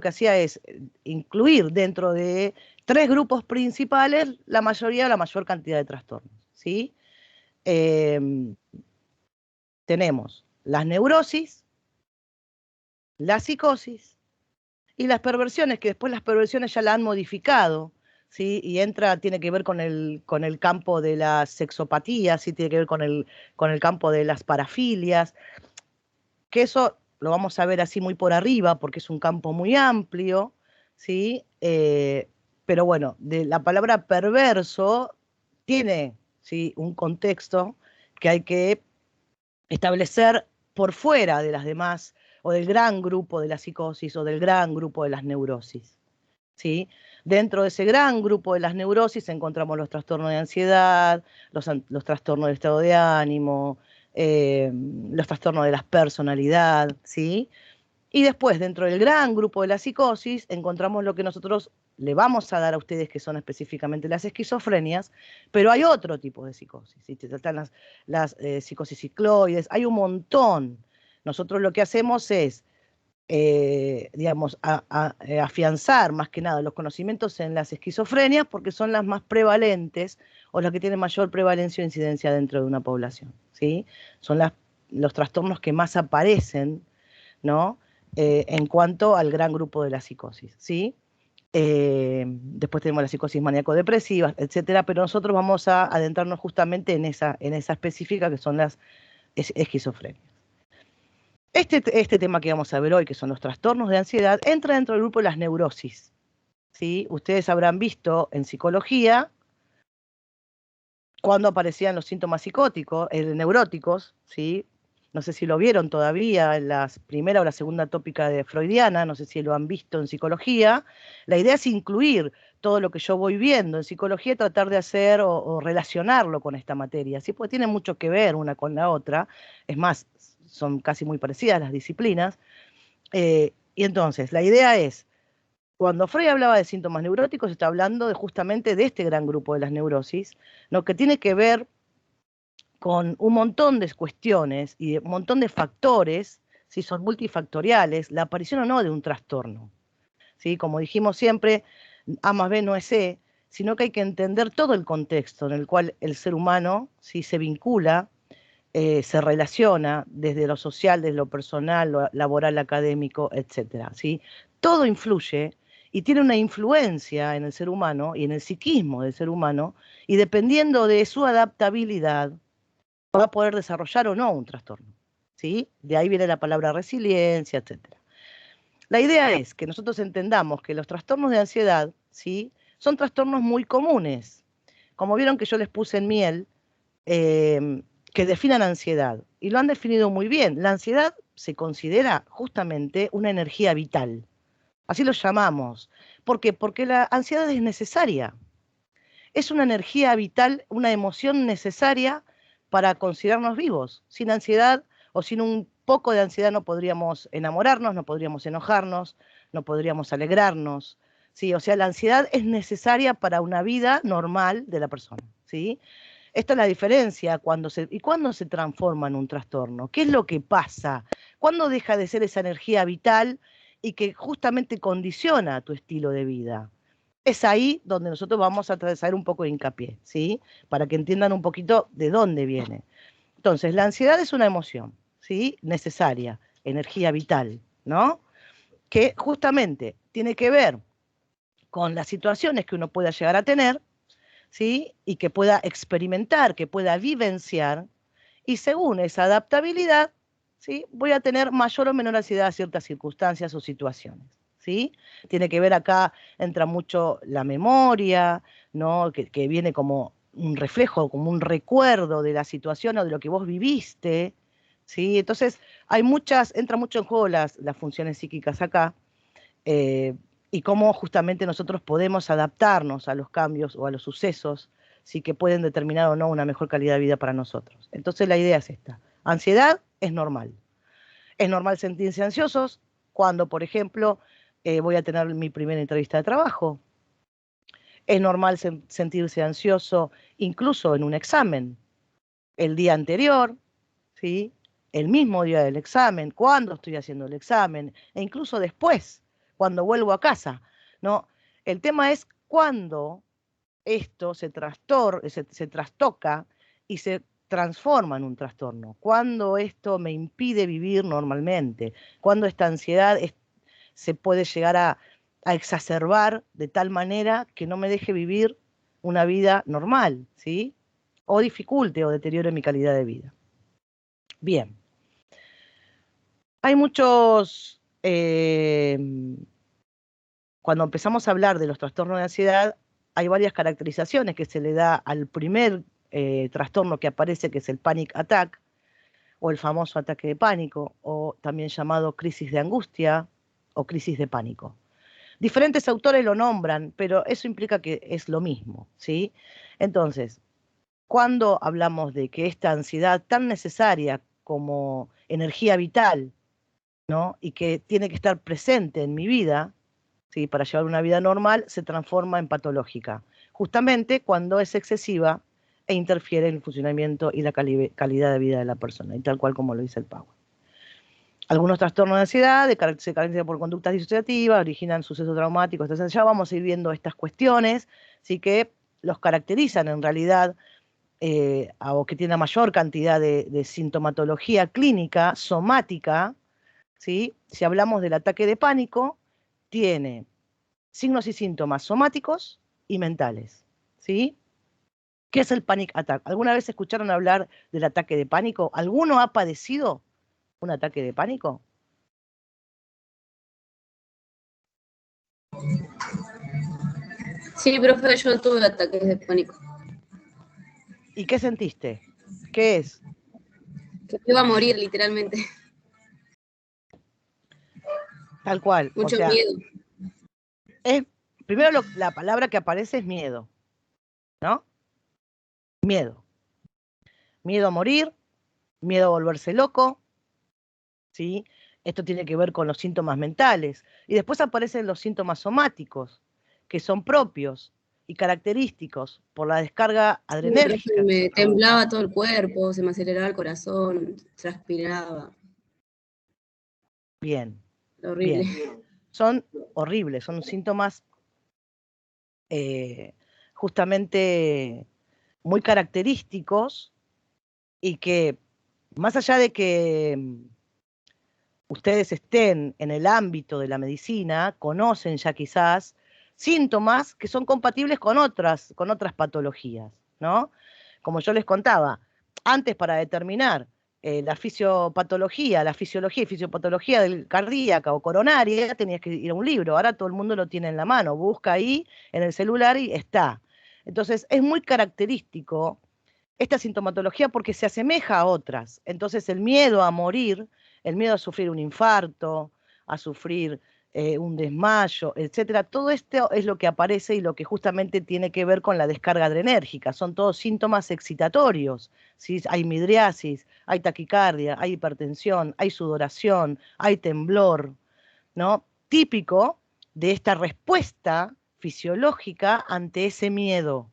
que hacía es incluir dentro de 3 grupos principales la mayoría o la mayor cantidad de trastornos, ¿sí? Tenemos las neurosis, la psicosis y las perversiones, que después las perversiones ya la han modificado, ¿sí? Y tiene que ver con el campo de la sexopatía, ¿sí? Tiene que ver con el campo de las parafilias, que eso lo vamos a ver así muy por arriba, porque es un campo muy amplio, ¿sí? Pero bueno, de la palabra perverso tiene, ¿sí?, un contexto que hay que establecer por fuera de las demás, o del gran grupo de la psicosis, o del gran grupo de las neurosis, ¿sí? Dentro de ese gran grupo de las neurosis encontramos los trastornos de ansiedad, los trastornos de estado de ánimo, los trastornos de la personalidad, ¿sí? Y después, dentro del gran grupo de la psicosis, encontramos lo que nosotros le vamos a dar a ustedes, que son específicamente las esquizofrenias, pero hay otro tipo de psicosis, ¿sí? Están las psicosis cicloides, hay un montón. Nosotros lo que hacemos es, digamos, afianzar más que nada los conocimientos en las esquizofrenias, porque son las más prevalentes o las que tienen mayor prevalencia o incidencia dentro de una población, ¿sí? Son los trastornos que más aparecen, ¿no? En cuanto al gran grupo de la psicosis, ¿sí? Después tenemos la psicosis maníaco-depresiva, etcétera, pero nosotros vamos a adentrarnos justamente en esa específica, que son las esquizofrenias. Este tema que vamos a ver hoy, que son los trastornos de ansiedad, entra dentro del grupo de las neurosis, ¿sí? Ustedes habrán visto en psicología cuando aparecían los síntomas psicóticos, neuróticos, ¿sí? No sé si lo vieron todavía en la primera o la segunda tópica de freudiana, no sé si lo han visto en psicología. La idea es incluir todo lo que yo voy viendo en psicología y tratar de hacer o relacionarlo con esta materia, ¿sí? Porque tiene mucho que ver una con la otra. Es más, son casi muy parecidas las disciplinas. Y entonces, la idea es, cuando Freud hablaba de síntomas neuróticos, está hablando justamente de este gran grupo de las neurosis, ¿no?, que tiene que ver con un montón de cuestiones y un montón de factores, si son multifactoriales, la aparición o no de un trastorno, ¿sí? Como dijimos siempre, A más B no es C, sino que hay que entender todo el contexto en el cual el ser humano, ¿sí?, se vincula, se relaciona desde lo social, desde lo personal, lo laboral, académico, etcétera, ¿sí? Todo influye y tiene una influencia en el ser humano y en el psiquismo del ser humano, y dependiendo de su adaptabilidad, va a poder desarrollar o no un trastorno, ¿sí? De ahí viene la palabra resiliencia, etcétera. La idea es que nosotros entendamos que los trastornos de ansiedad, ¿sí?, son trastornos muy comunes. Como vieron que yo les puse en miel, que definan ansiedad, y lo han definido muy bien. La ansiedad se considera justamente una energía vital. Así lo llamamos. ¿Por qué? Porque la ansiedad es necesaria. Es una energía vital, una emoción necesaria para considerarnos vivos. Sin ansiedad o sin un poco de ansiedad no podríamos enamorarnos, no podríamos enojarnos, no podríamos alegrarnos, ¿sí? O sea, la ansiedad es necesaria para una vida normal de la persona, ¿sí? Esta es la diferencia. ¿Y cuándo se transforma en un trastorno? ¿Qué es lo que pasa? ¿Cuándo deja de ser esa energía vital y que justamente condiciona tu estilo de vida? Es ahí donde nosotros vamos a hacer un poco de hincapié, ¿sí? Para que entiendan un poquito de dónde viene. Entonces, la ansiedad es una emoción, ¿sí?, necesaria, energía vital, ¿no?, que justamente tiene que ver con las situaciones que uno pueda llegar a tener, ¿sí?, y que pueda experimentar, que pueda vivenciar, y según esa adaptabilidad, ¿sí?, voy a tener mayor o menor ansiedad a ciertas circunstancias o situaciones, ¿sí? Tiene que ver acá, entra mucho la memoria, ¿no?, que viene como un reflejo, como un recuerdo de la situación o de lo que vos viviste, ¿sí? Entonces, entra mucho en juego las funciones psíquicas acá, y cómo justamente nosotros podemos adaptarnos a los cambios o a los sucesos, sí, que pueden determinar o no una mejor calidad de vida para nosotros. Entonces la idea es esta: ansiedad es normal. Es normal sentirse ansiosos cuando, por ejemplo, voy a tener mi primera entrevista de trabajo. Es normal sentirse ansioso incluso en un examen, el día anterior, ¿sí?, el mismo día del examen, cuando estoy haciendo el examen, e incluso después, cuando vuelvo a casa, ¿no? El tema es cuando esto se trastoca y se transforma en un trastorno, cuando esto me impide vivir normalmente, cuando esta ansiedad se puede llegar a exacerbar de tal manera que no me deje vivir una vida normal, ¿sí? O dificulte o deteriore mi calidad de vida. Bien. Hay muchos, cuando empezamos a hablar de los trastornos de ansiedad, hay varias caracterizaciones que se le da al primer trastorno que aparece, que es el panic attack, o el famoso ataque de pánico, o también llamado crisis de angustia o crisis de pánico. Diferentes autores lo nombran, pero eso implica que es lo mismo, ¿sí? Entonces, cuando hablamos de que esta ansiedad tan necesaria como energía vital, ¿no? Y que tiene que estar presente en mi vida, ¿sí? Para llevar una vida normal, se transforma en patológica, justamente cuando es excesiva e interfiere en el funcionamiento y la calidad de vida de la persona, y tal cual como lo dice el Power. Algunos trastornos de ansiedad se caracterizan por conductas disociativas, originan sucesos traumáticos, entonces ya vamos a ir viendo estas cuestiones, sí que los caracterizan en realidad, o que tienen la mayor cantidad de sintomatología clínica, somática, ¿sí? Si hablamos del ataque de pánico, tiene signos y síntomas somáticos y mentales, ¿sí? ¿Qué es el panic attack? ¿Alguna vez escucharon hablar del ataque de pánico? ¿Alguno ha padecido un ataque de pánico? Sí, profe, yo tuve ataques de pánico. ¿Y qué sentiste? ¿Qué es? Que iba a morir, literalmente. Tal cual. O Mucho sea, miedo. primero la palabra que aparece es miedo, ¿no? Miedo. Miedo a morir, miedo a volverse loco, ¿sí? Esto tiene que ver con los síntomas mentales. Y después aparecen los síntomas somáticos, que son propios y característicos por la descarga Sí, profe, adrenérgica que se me provoca. temblaba todo el cuerpo, se me aceleraba el corazón, transpiraba. Bien, Horrible. bien. Son horribles, son síntomas justamente muy característicos y que más allá de que ustedes estén en el ámbito de la medicina, conocen ya quizás síntomas que son compatibles con otras patologías, ¿no? Como yo les contaba, antes para determinar la fisiopatología, la fisiología y fisiopatología del cardíaca o coronaria, tenías que ir a un libro. Ahora todo el mundo lo tiene en la mano, busca ahí en el celular y está. Entonces, es muy característico esta sintomatología porque se asemeja a otras. Entonces, el miedo a morir, el miedo a sufrir un infarto, a sufrir un desmayo, etcétera, todo esto es lo que aparece y lo que justamente tiene que ver con la descarga adrenérgica. Son todos síntomas excitatorios, ¿sí? Hay midriasis, hay taquicardia, hay hipertensión, hay sudoración, hay temblor, ¿no? Típico de esta respuesta fisiológica ante ese miedo.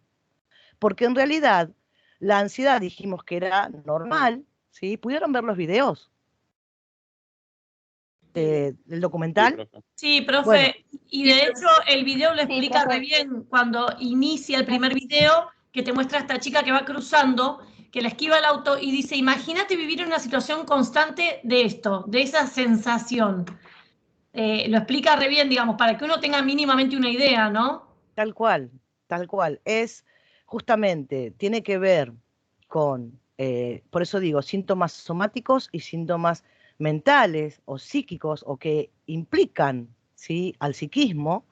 Porque en realidad la ansiedad dijimos que era normal, ¿sí? ¿Pudieron ver los videos del documental? Sí, Bueno, profe, y de hecho el video lo explica re bien cuando inicia el primer video, que te muestra a esta chica que va cruzando, que la esquiva el auto y dice, imagínate vivir en una situación constante de esto, de esa sensación. Lo explica re bien, digamos, para que uno tenga mínimamente una idea, ¿no? tal cual, tal cual. Es justamente, tiene que ver con, por eso digo, síntomas somáticos y síntomas mentales o psíquicos o que implican, ¿sí? Al psiquismo,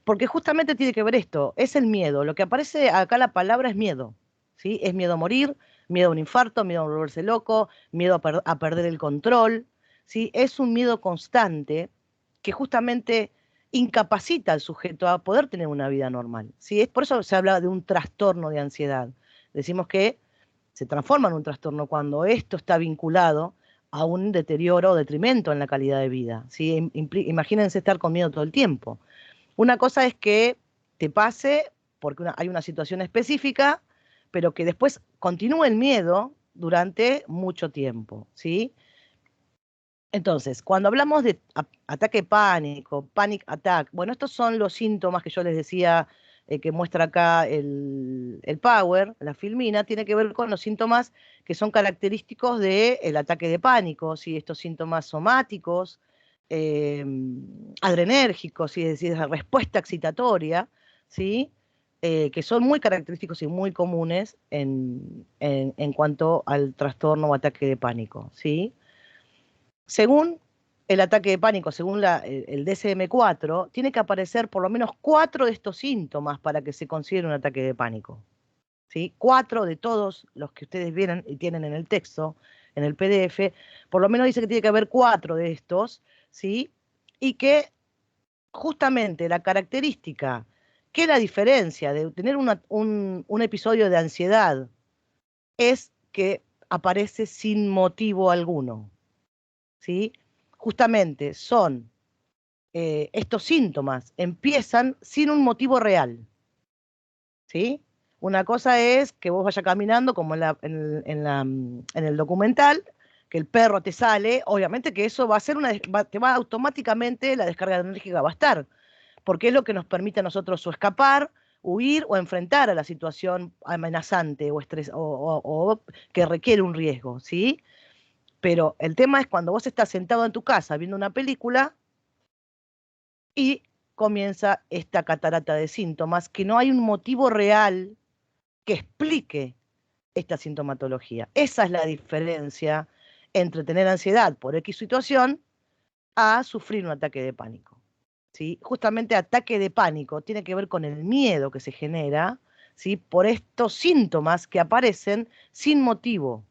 porque justamente tiene que ver esto, es el miedo. Lo que aparece acá la palabra es miedo, ¿sí? Es miedo a morir, miedo a un infarto, miedo a volverse loco, miedo a perder el control, ¿sí? Es un miedo constante que justamente incapacita al sujeto a poder tener una vida normal, ¿sí? Es por eso se habla de un trastorno de ansiedad. Decimos que se transforma en un trastorno cuando esto está vinculado a un deterioro o detrimento en la calidad de vida, ¿sí? Imagínense estar con miedo todo el tiempo. Una cosa es que te pase porque hay una situación específica, pero que después continúe el miedo durante mucho tiempo, ¿sí? Entonces, cuando hablamos de ataque de pánico, panic attack, bueno, estos son los síntomas que yo les decía que muestra acá el Power, la filmina, tiene que ver con los síntomas que son característicos del ataque de pánico, ¿sí? Estos síntomas somáticos, eh, adrenérgicos, ¿sí? Es decir, esa respuesta excitatoria, ¿sí? Que son muy característicos y muy comunes en cuanto al trastorno o ataque de pánico, ¿sí? Según el ataque de pánico, según el DSM-4, tiene que aparecer por lo menos 4 de estos síntomas para que se considere un ataque de pánico. ¿Sí? 4 de todos los que ustedes vienen y tienen en el texto, en el PDF, por lo menos dice que tiene que haber 4 de estos, ¿sí? Y que justamente la característica, que la diferencia de tener un episodio de ansiedad es que aparece sin motivo alguno. ¿Sí? Justamente son estos síntomas, empiezan sin un motivo real. ¿Sí? Una cosa es que vos vayas caminando, como en el documental, que el perro te sale, obviamente que eso va a ser te va automáticamente, la descarga enérgica va a estar, porque es lo que nos permite a nosotros o escapar, huir o enfrentar a la situación amenazante o que requiere un riesgo, ¿sí? Pero el tema es cuando vos estás sentado en tu casa viendo una película y comienza esta catarata de síntomas, que no hay un motivo real que explique esta sintomatología. Esa es la diferencia entre tener ansiedad por X situación a sufrir un ataque de pánico. ¿Sí? Justamente ataque de pánico tiene que ver con el miedo que se genera, ¿sí? Por estos síntomas que aparecen sin motivo,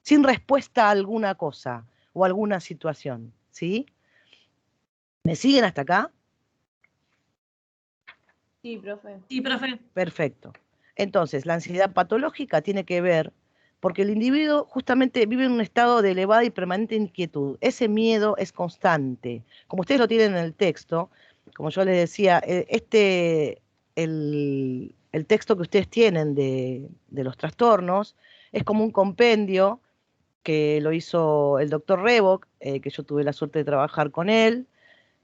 sin respuesta a alguna cosa o alguna situación, ¿sí? ¿Me siguen hasta acá? Sí, profe. Sí, profe. Perfecto. Entonces, la ansiedad patológica tiene que ver porque el individuo justamente vive en un estado de elevada y permanente inquietud. Ese miedo es constante. Como ustedes lo tienen en el texto, como yo les decía, el texto que ustedes tienen de los trastornos es como un compendio que lo hizo el doctor Revok, que yo tuve la suerte de trabajar con él,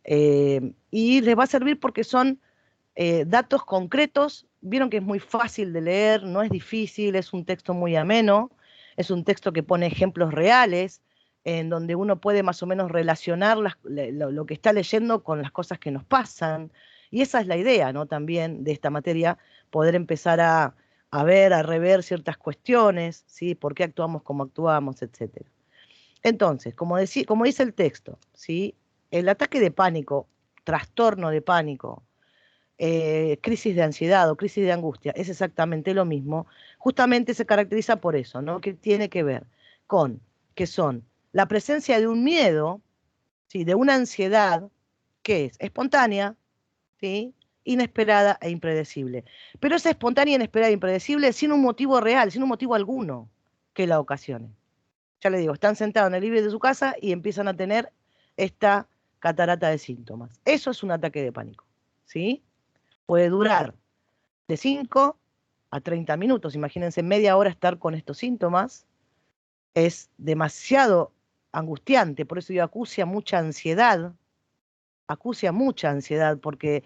y les va a servir porque son datos concretos. Vieron que es muy fácil de leer, no es difícil, es un texto muy ameno, es un texto que pone ejemplos reales, en donde uno puede más o menos relacionar lo que está leyendo con las cosas que nos pasan. Y esa es la idea, ¿no? También de esta materia, poder empezar a ver, a rever ciertas cuestiones, ¿sí? ¿Por qué actuamos como actuamos, etcétera? Entonces, como dice el texto, ¿sí? El ataque de pánico, trastorno de pánico, crisis de ansiedad o crisis de angustia, es exactamente lo mismo, justamente se caracteriza por eso, ¿no? Que tiene que ver con que son la presencia de un miedo, ¿sí? De una ansiedad que es espontánea, ¿sí? Inesperada e impredecible. Pero es espontánea, inesperada e impredecible sin un motivo real, sin un motivo alguno que la ocasione. Ya les digo, están sentados en el living de su casa y empiezan a tener esta catarata de síntomas. Eso es un ataque de pánico, ¿sí? Puede durar de 5 a 30 minutos. Imagínense media hora estar con estos síntomas. Es demasiado angustiante, por eso yo acucia mucha ansiedad, porque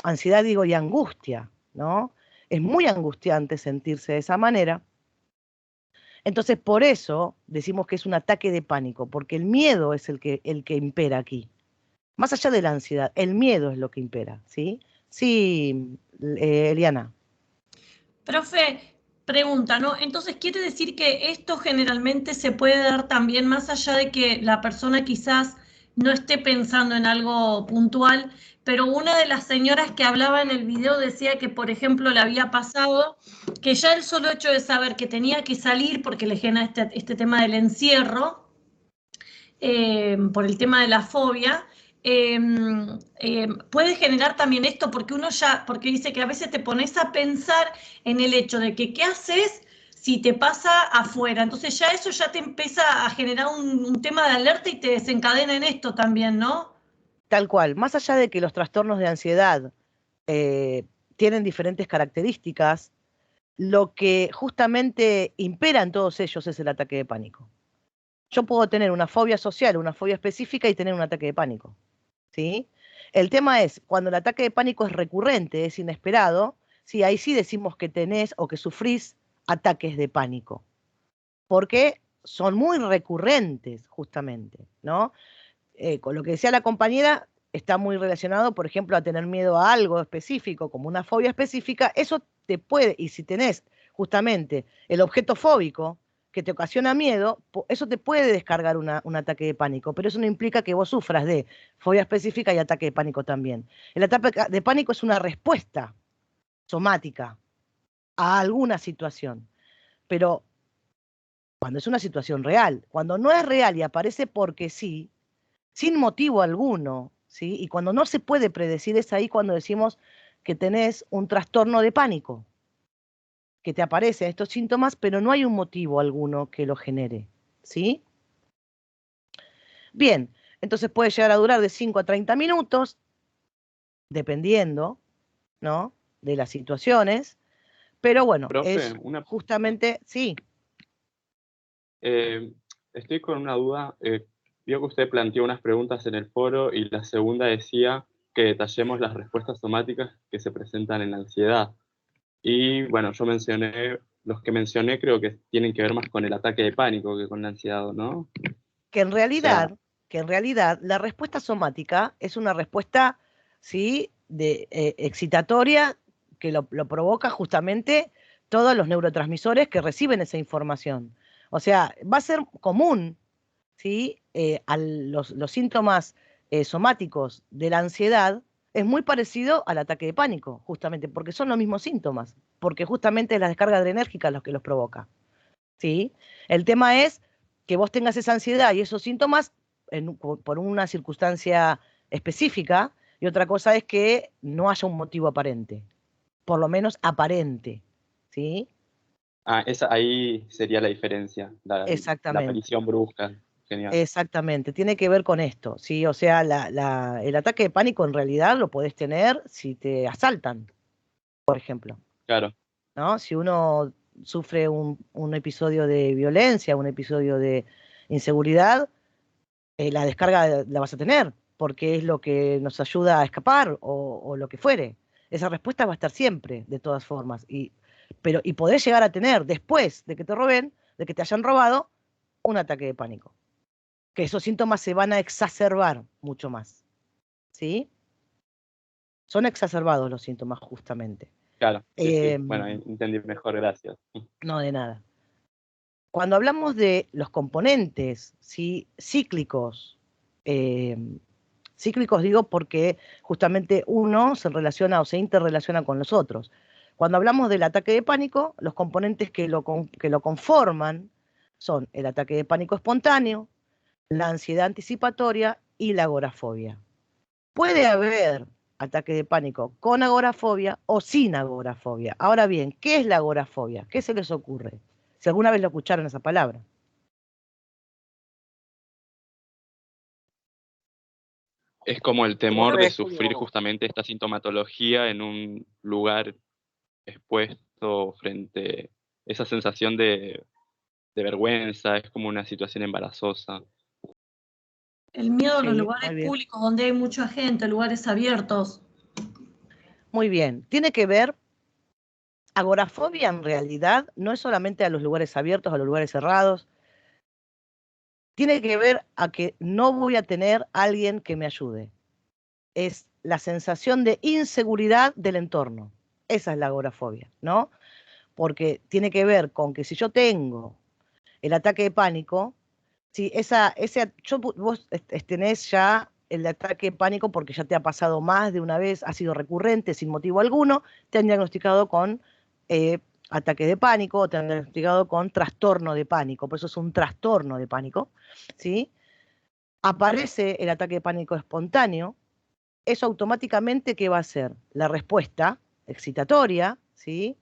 ansiedad digo y angustia, ¿no? Es muy angustiante sentirse de esa manera. Entonces, por eso decimos que es un ataque de pánico, porque el miedo es el que impera aquí. Más allá de la ansiedad, el miedo es lo que impera, ¿sí? Sí, Eliana. Profe, pregunta, ¿no? Entonces, ¿quiere decir que esto generalmente se puede dar también más allá de que la persona quizás no esté pensando en algo puntual, pero una de las señoras que hablaba en el video decía que, por ejemplo, le había pasado que ya el solo hecho de saber que tenía que salir porque le genera este tema del encierro, por el tema de la fobia, puede generar también esto, porque uno ya, porque dice que a veces te pones a pensar en el hecho de que qué haces si te pasa afuera. Entonces ya eso ya te empieza a generar un tema de alerta y te desencadena en esto también, ¿no? Tal cual, más allá de que los trastornos de ansiedad eh, tienen diferentes características, lo que justamente impera en todos ellos es el ataque de pánico. Yo puedo tener una fobia social, una fobia específica y tener un ataque de pánico, ¿sí? El tema es, cuando el ataque de pánico es recurrente, es inesperado, sí, ahí sí decimos que tenés o que sufrís ataques de pánico, porque son muy recurrentes, justamente, ¿no? Con lo que decía la compañera, está muy relacionado, por ejemplo, a tener miedo a algo específico, como una fobia específica, eso te puede, y si tenés justamente el objeto fóbico que te ocasiona miedo, eso te puede descargar un ataque de pánico, pero eso no implica que vos sufras de fobia específica y ataque de pánico también. El ataque de pánico es una respuesta somática a alguna situación, pero cuando es una situación real, cuando no es real y aparece porque sí, sin motivo alguno, ¿sí? Y cuando no se puede predecir es ahí cuando decimos que tenés un trastorno de pánico, que te aparecen estos síntomas, pero no hay un motivo alguno que lo genere, ¿sí? Bien, entonces puede llegar a durar de 5 a 30 minutos, dependiendo, ¿no? De las situaciones, pero bueno, Profe, es justamente, sí. estoy con una duda. Vio que usted planteó unas preguntas en el foro y la segunda decía que detallemos las respuestas somáticas que se presentan en la ansiedad. Y bueno, los que mencioné creo que tienen que ver más con el ataque de pánico que con la ansiedad, ¿no? que en O sea, realidad, que en realidad la respuesta somática es una respuesta, ¿sí? Excitatoria que lo provoca justamente todos los neurotransmisores que reciben esa información. O sea, va a ser común, ¿sí? Los síntomas somáticos de la ansiedad es muy parecido al ataque de pánico, justamente, porque son los mismos síntomas, porque justamente es la descarga adrenérgica lo que los provoca, ¿sí? El tema es que vos tengas esa ansiedad y esos síntomas por una circunstancia específica, y otra cosa es que no haya un motivo aparente, por lo menos aparente, ¿sí? ahí sería la diferencia, la Exactamente, aparición brusca. Genial. exactamente, tiene que ver con esto, ¿sí? O sea, el ataque de pánico en realidad lo podés tener si te asaltan, por ejemplo, Claro, ¿no? Si uno sufre un episodio de violencia, un episodio de inseguridad, la descarga la vas a tener, porque es lo que nos ayuda a escapar o lo que fuere. Esa respuesta va a estar siempre, de todas formas. Y podés llegar a tener, después de que te roben, de que te hayan robado, un ataque de pánico. Que esos síntomas se van a exacerbar mucho más. ¿Sí? Son exacerbados los síntomas, justamente. claro, sí, sí. Eh, Bueno, entendí mejor, gracias. no de nada. Cuando hablamos de los componentes, ¿sí? Cíclicos, eh, cíclicos digo porque justamente uno se relaciona o se interrelaciona con los otros. Cuando hablamos del ataque de pánico, los componentes que lo conforman son el ataque de pánico espontáneo, la ansiedad anticipatoria y la agorafobia. Puede haber ataque de pánico con agorafobia o sin agorafobia. Ahora bien, ¿qué es la agorafobia? ¿Qué se les ocurre? Si alguna vez lo escucharon esa palabra. Es como el temor de sufrir justamente esta sintomatología en un lugar expuesto frente a esa sensación de vergüenza, es como una situación embarazosa. El miedo a los Sí, lugares muy bien. públicos donde hay mucha gente, lugares abiertos. Muy bien. Tiene que ver, agorafobia en realidad no es solamente a los lugares abiertos, a los lugares cerrados. Tiene que ver a que no voy a tener alguien que me ayude. Es la sensación de inseguridad del entorno. Esa es la agorafobia, ¿no? Porque tiene que ver con que si yo tengo el ataque de pánico, si vos tenés ya el ataque de pánico porque ya te ha pasado más de una vez, ha sido recurrente, sin motivo alguno, te han diagnosticado con eh, ataque de pánico o te han diagnosticado con trastorno de pánico, por eso es un trastorno de pánico, ¿sí? Aparece el ataque de pánico espontáneo, eso automáticamente, ¿qué va a ser? La respuesta excitatoria, ¿sí?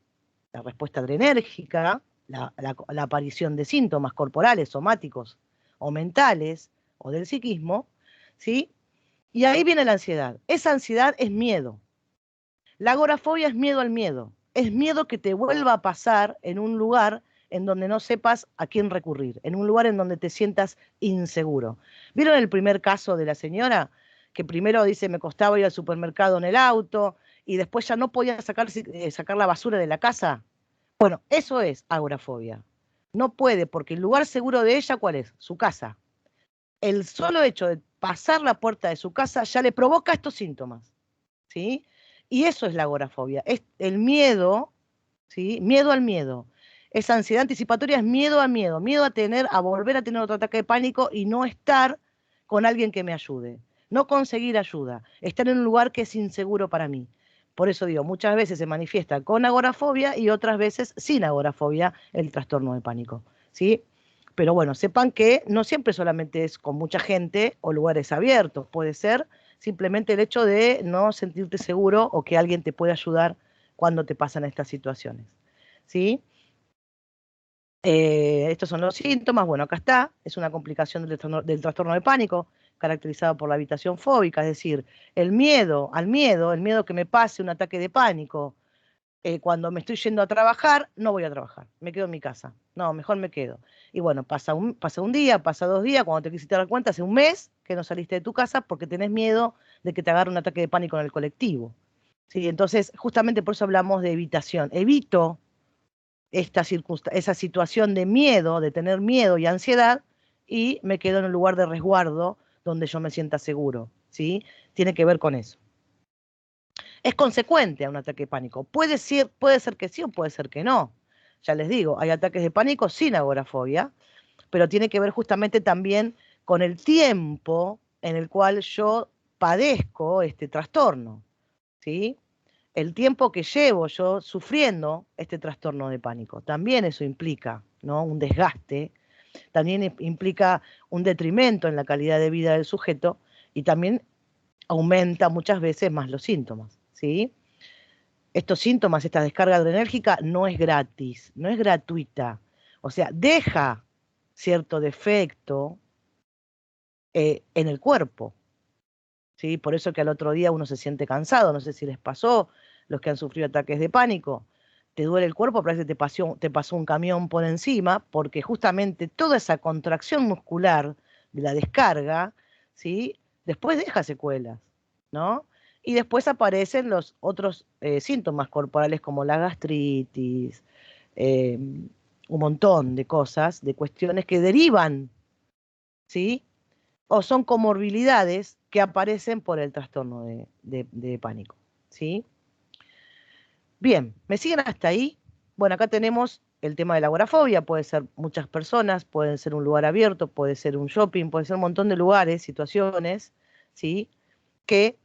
La respuesta adrenérgica, la aparición de síntomas corporales, somáticos o mentales o del psiquismo, ¿sí? Y ahí viene la ansiedad. Esa ansiedad es miedo. La agorafobia es miedo al miedo. Es miedo que te vuelva a pasar en un lugar en donde no sepas a quién recurrir, en un lugar en donde te sientas inseguro. ¿Vieron el primer caso de la señora? Que primero dice, me costaba ir al supermercado en el auto, y después ya no podía sacar la basura de la casa. Bueno, eso es agorafobia. No puede, porque el lugar seguro de ella, ¿cuál es? Su casa. El solo hecho de pasar la puerta de su casa ya le provoca estos síntomas, ¿sí? Y eso es la agorafobia, es el miedo, ¿sí? Miedo al miedo. Esa ansiedad anticipatoria es miedo a miedo, miedo a volver a tener otro ataque de pánico y no estar con alguien que me ayude, no conseguir ayuda, estar en un lugar que es inseguro para mí. Por eso digo, muchas veces se manifiesta con agorafobia y otras veces sin agorafobia el trastorno de pánico, ¿sí? Pero bueno, sepan que no siempre solamente es con mucha gente o lugares abiertos, puede ser simplemente el hecho de no sentirte seguro o que alguien te puede ayudar cuando te pasan estas situaciones, ¿sí? Estos son los síntomas, bueno, acá está, es una complicación del trastorno de pánico, caracterizado por la habitación fóbica, es decir, el miedo al miedo, el miedo que me pase un ataque de pánico. Cuando me estoy yendo a trabajar, no voy a trabajar, me quedo en mi casa, no, mejor me quedo. Y bueno, pasa un día, pasa 2 días, cuando te quisiste dar cuenta, hace un mes que no saliste de tu casa porque tenés miedo de que te agarre un ataque de pánico en el colectivo. ¿Sí? Entonces, justamente por eso hablamos de evitación. Evito esa situación de miedo, de tener miedo y ansiedad, y me quedo en un lugar de resguardo donde yo me sienta seguro, ¿sí? Tiene que ver con eso. Es consecuente a un ataque de pánico. Puede ser que sí o puede ser que no. Ya les digo, hay ataques de pánico sin agorafobia, pero tiene que ver justamente también con el tiempo en el cual yo padezco este trastorno, ¿sí? El tiempo que llevo yo sufriendo este trastorno de pánico. También eso implica, ¿no? Un desgaste, también implica un detrimento en la calidad de vida del sujeto y también aumenta muchas veces más los síntomas, ¿sí? Estos síntomas, esta descarga adrenérgica no es gratis, no es gratuita. O sea, deja cierto defecto en el cuerpo, ¿sí? Por eso que al otro día uno se siente cansado, no sé si les pasó, los que han sufrido ataques de pánico, te duele el cuerpo, parece que te pasó un camión por encima, porque justamente toda esa contracción muscular de la descarga, ¿sí? Después deja secuelas, ¿no? Y después aparecen los otros síntomas corporales como la gastritis, un montón de cosas, de cuestiones que derivan, ¿sí? O son comorbilidades que aparecen por el trastorno de pánico, ¿sí? Bien, ¿me siguen hasta ahí? Bueno, acá tenemos el tema de la agorafobia, puede ser muchas personas, puede ser un lugar abierto, puede ser un shopping, puede ser un montón de lugares, situaciones, ¿sí? Que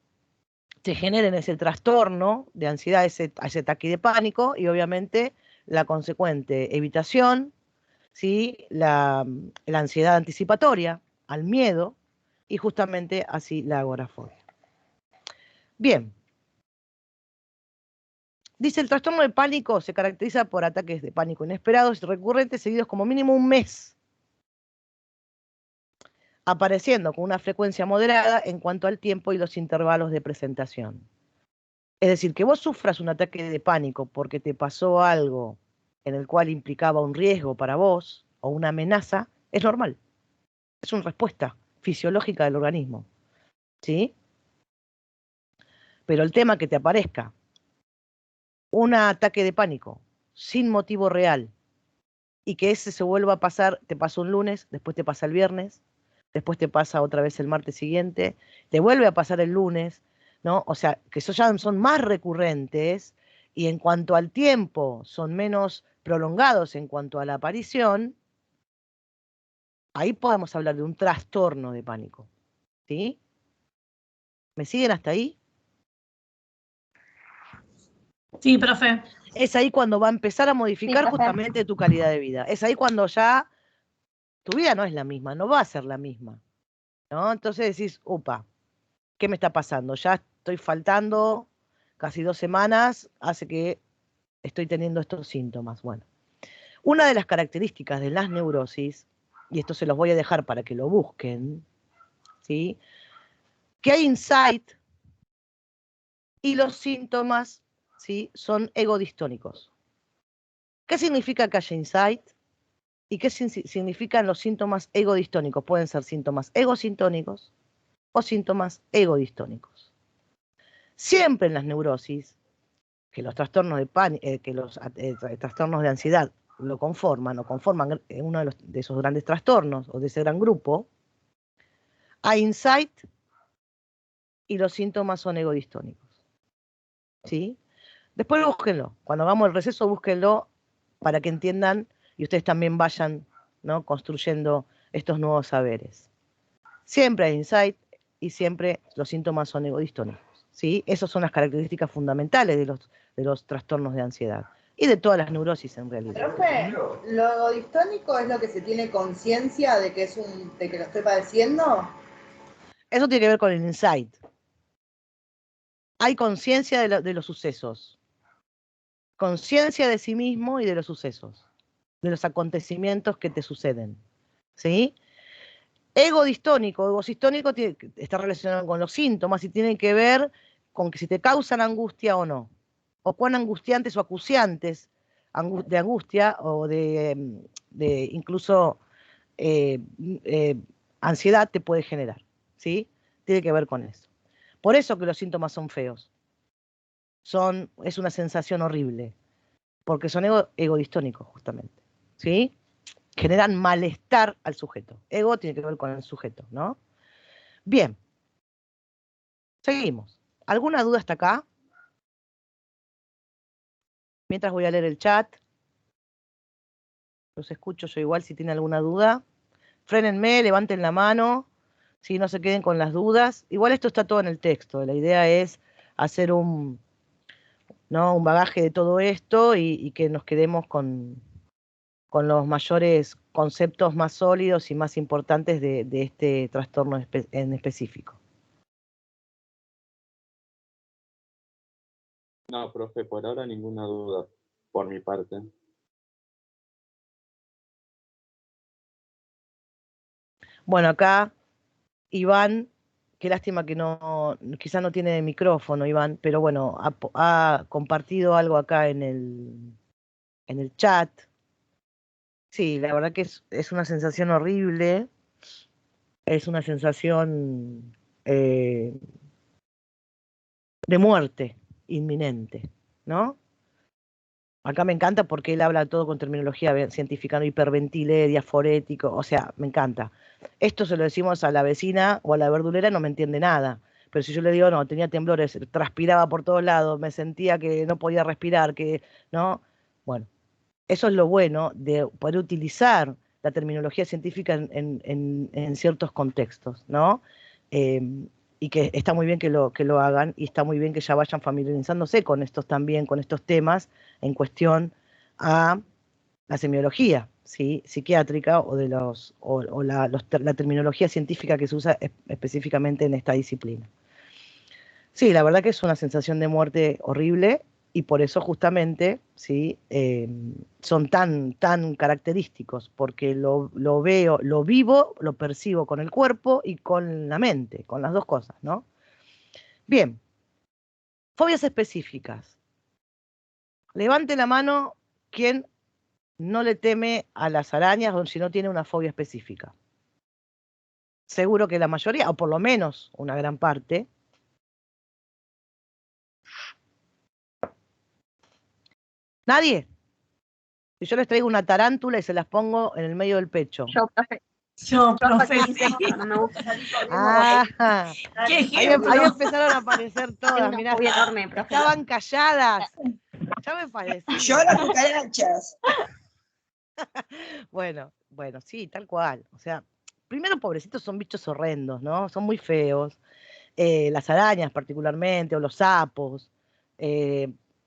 te generen ese trastorno de ansiedad, ese ataque de pánico y obviamente la consecuente evitación, ¿sí? La ansiedad anticipatoria al miedo y justamente así la agorafobia. Bien. Dice, el trastorno de pánico se caracteriza por ataques de pánico inesperados y recurrentes seguidos como mínimo un mes, apareciendo con una frecuencia moderada en cuanto al tiempo y los intervalos de presentación. Es decir, que vos sufras un ataque de pánico porque te pasó algo en el cual implicaba un riesgo para vos o una amenaza, es normal. Es una respuesta fisiológica del organismo, ¿sí? Pero el tema que te aparezca un ataque de pánico sin motivo real y que ese se vuelva a pasar, te pasa un lunes, después te pasa el viernes, después te pasa otra vez el martes siguiente, te vuelve a pasar el lunes, ¿no? O sea, que esos ya son más recurrentes y en cuanto al tiempo son menos prolongados en cuanto a la aparición, ahí podemos hablar de un trastorno de pánico, ¿sí? ¿Me siguen hasta ahí? Sí, profe. Es ahí cuando va a empezar a modificar justamente tu calidad de vida. Es ahí cuando ya tu vida no es la misma, no va a ser la misma, ¿no? Entonces decís, upa, ¿qué me está pasando? Ya estoy faltando casi 2 semanas, hace que estoy teniendo estos síntomas. Bueno, una de las características de las neurosis, y esto se los voy a dejar para que lo busquen, ¿sí? Que hay insight y los síntomas, ¿sí? Son egodistónicos. ¿Qué significa que haya insight? ¿Y qué significan los síntomas egodistónicos? Pueden ser síntomas egosintónicos o síntomas egodistónicos. Siempre en las neurosis, que los trastornos de pánico, trastornos de ansiedad lo conforman, o conforman uno de esos grandes trastornos, o de ese gran grupo, hay insight y los síntomas son egodistónicos. ¿Sí? Después búsquenlo. Cuando hagamos el receso, búsquenlo para que entiendan y ustedes también vayan, ¿no?, construyendo estos nuevos saberes. Siempre hay insight y siempre los síntomas son egodistónicos. ¿Sí? Esas son las características fundamentales de los trastornos de ansiedad y de todas las neurosis en realidad. Profe, ¿lo egodistónico es lo que se tiene conciencia de que de que lo estoy padeciendo? Eso tiene que ver con el insight. Hay conciencia de los sucesos. Conciencia de sí mismo y de los sucesos, de los acontecimientos que te suceden. ¿Sí? Egodistónico está relacionado con los síntomas y tiene que ver con que si te causan angustia o no, o cuán angustiantes o acuciantes de angustia o de incluso ansiedad te puede generar, ¿sí? Tiene que ver con eso. Por eso que los síntomas son feos. Es una sensación horrible, porque son egodistónicos justamente, ¿sí? Generan malestar al sujeto. Ego tiene que ver con el sujeto, ¿no? Bien. Seguimos. ¿Alguna duda hasta acá? Mientras voy a leer el chat. Los escucho yo igual si tienen alguna duda. Frénenme, levanten la mano. Si no se queden con las dudas. Igual esto está todo en el texto. La idea es hacer un bagaje de todo esto y que nos quedemos con los mayores conceptos más sólidos y más importantes de este trastorno en específico. No, profe, por ahora ninguna duda, por mi parte. Bueno, acá Iván, qué lástima que quizá no tiene micrófono, Iván, pero bueno, ha compartido algo acá en el chat. Sí, la verdad que es una sensación horrible, es una sensación de muerte inminente, ¿no? Acá me encanta porque él habla todo con terminología científica, no hiperventilé, diaforético, o sea, me encanta. Esto se lo decimos a la vecina o a la verdulera, no me entiende nada. Pero si yo le digo, no, tenía temblores, transpiraba por todos lados, me sentía que no podía respirar, ¿no? Bueno, eso es lo bueno de poder utilizar la terminología científica en ciertos contextos, ¿no? Y que está muy bien que lo hagan y está muy bien que ya vayan familiarizándose con estos temas en cuestión a la semiología, ¿sí?, psiquiátrica o la terminología científica que se usa específicamente en esta disciplina. Sí, la verdad que es una sensación de muerte horrible y por eso justamente, ¿sí?, son tan característicos, porque lo veo, lo vivo, lo percibo con el cuerpo y con la mente, con las dos cosas, ¿no? Bien, fobias específicas. Levante la mano quien no le teme a las arañas o si no tiene una fobia específica. Seguro que la mayoría, o por lo menos una gran parte. ¿Nadie? Si yo les traigo una tarántula y se las pongo en el medio del pecho. Yo, profe. Yo, profe, sí. No me gusta salir corriendo. Qué ahí ejemplo. empezaron a aparecer todas, mirá, enorme, profe. estaban calladas. Ya me parecía. Yo las cucarachas. Bueno, sí, tal cual. O sea, primero, pobrecitos, son bichos horrendos, ¿no? Son muy feos. Las arañas particularmente, o los sapos,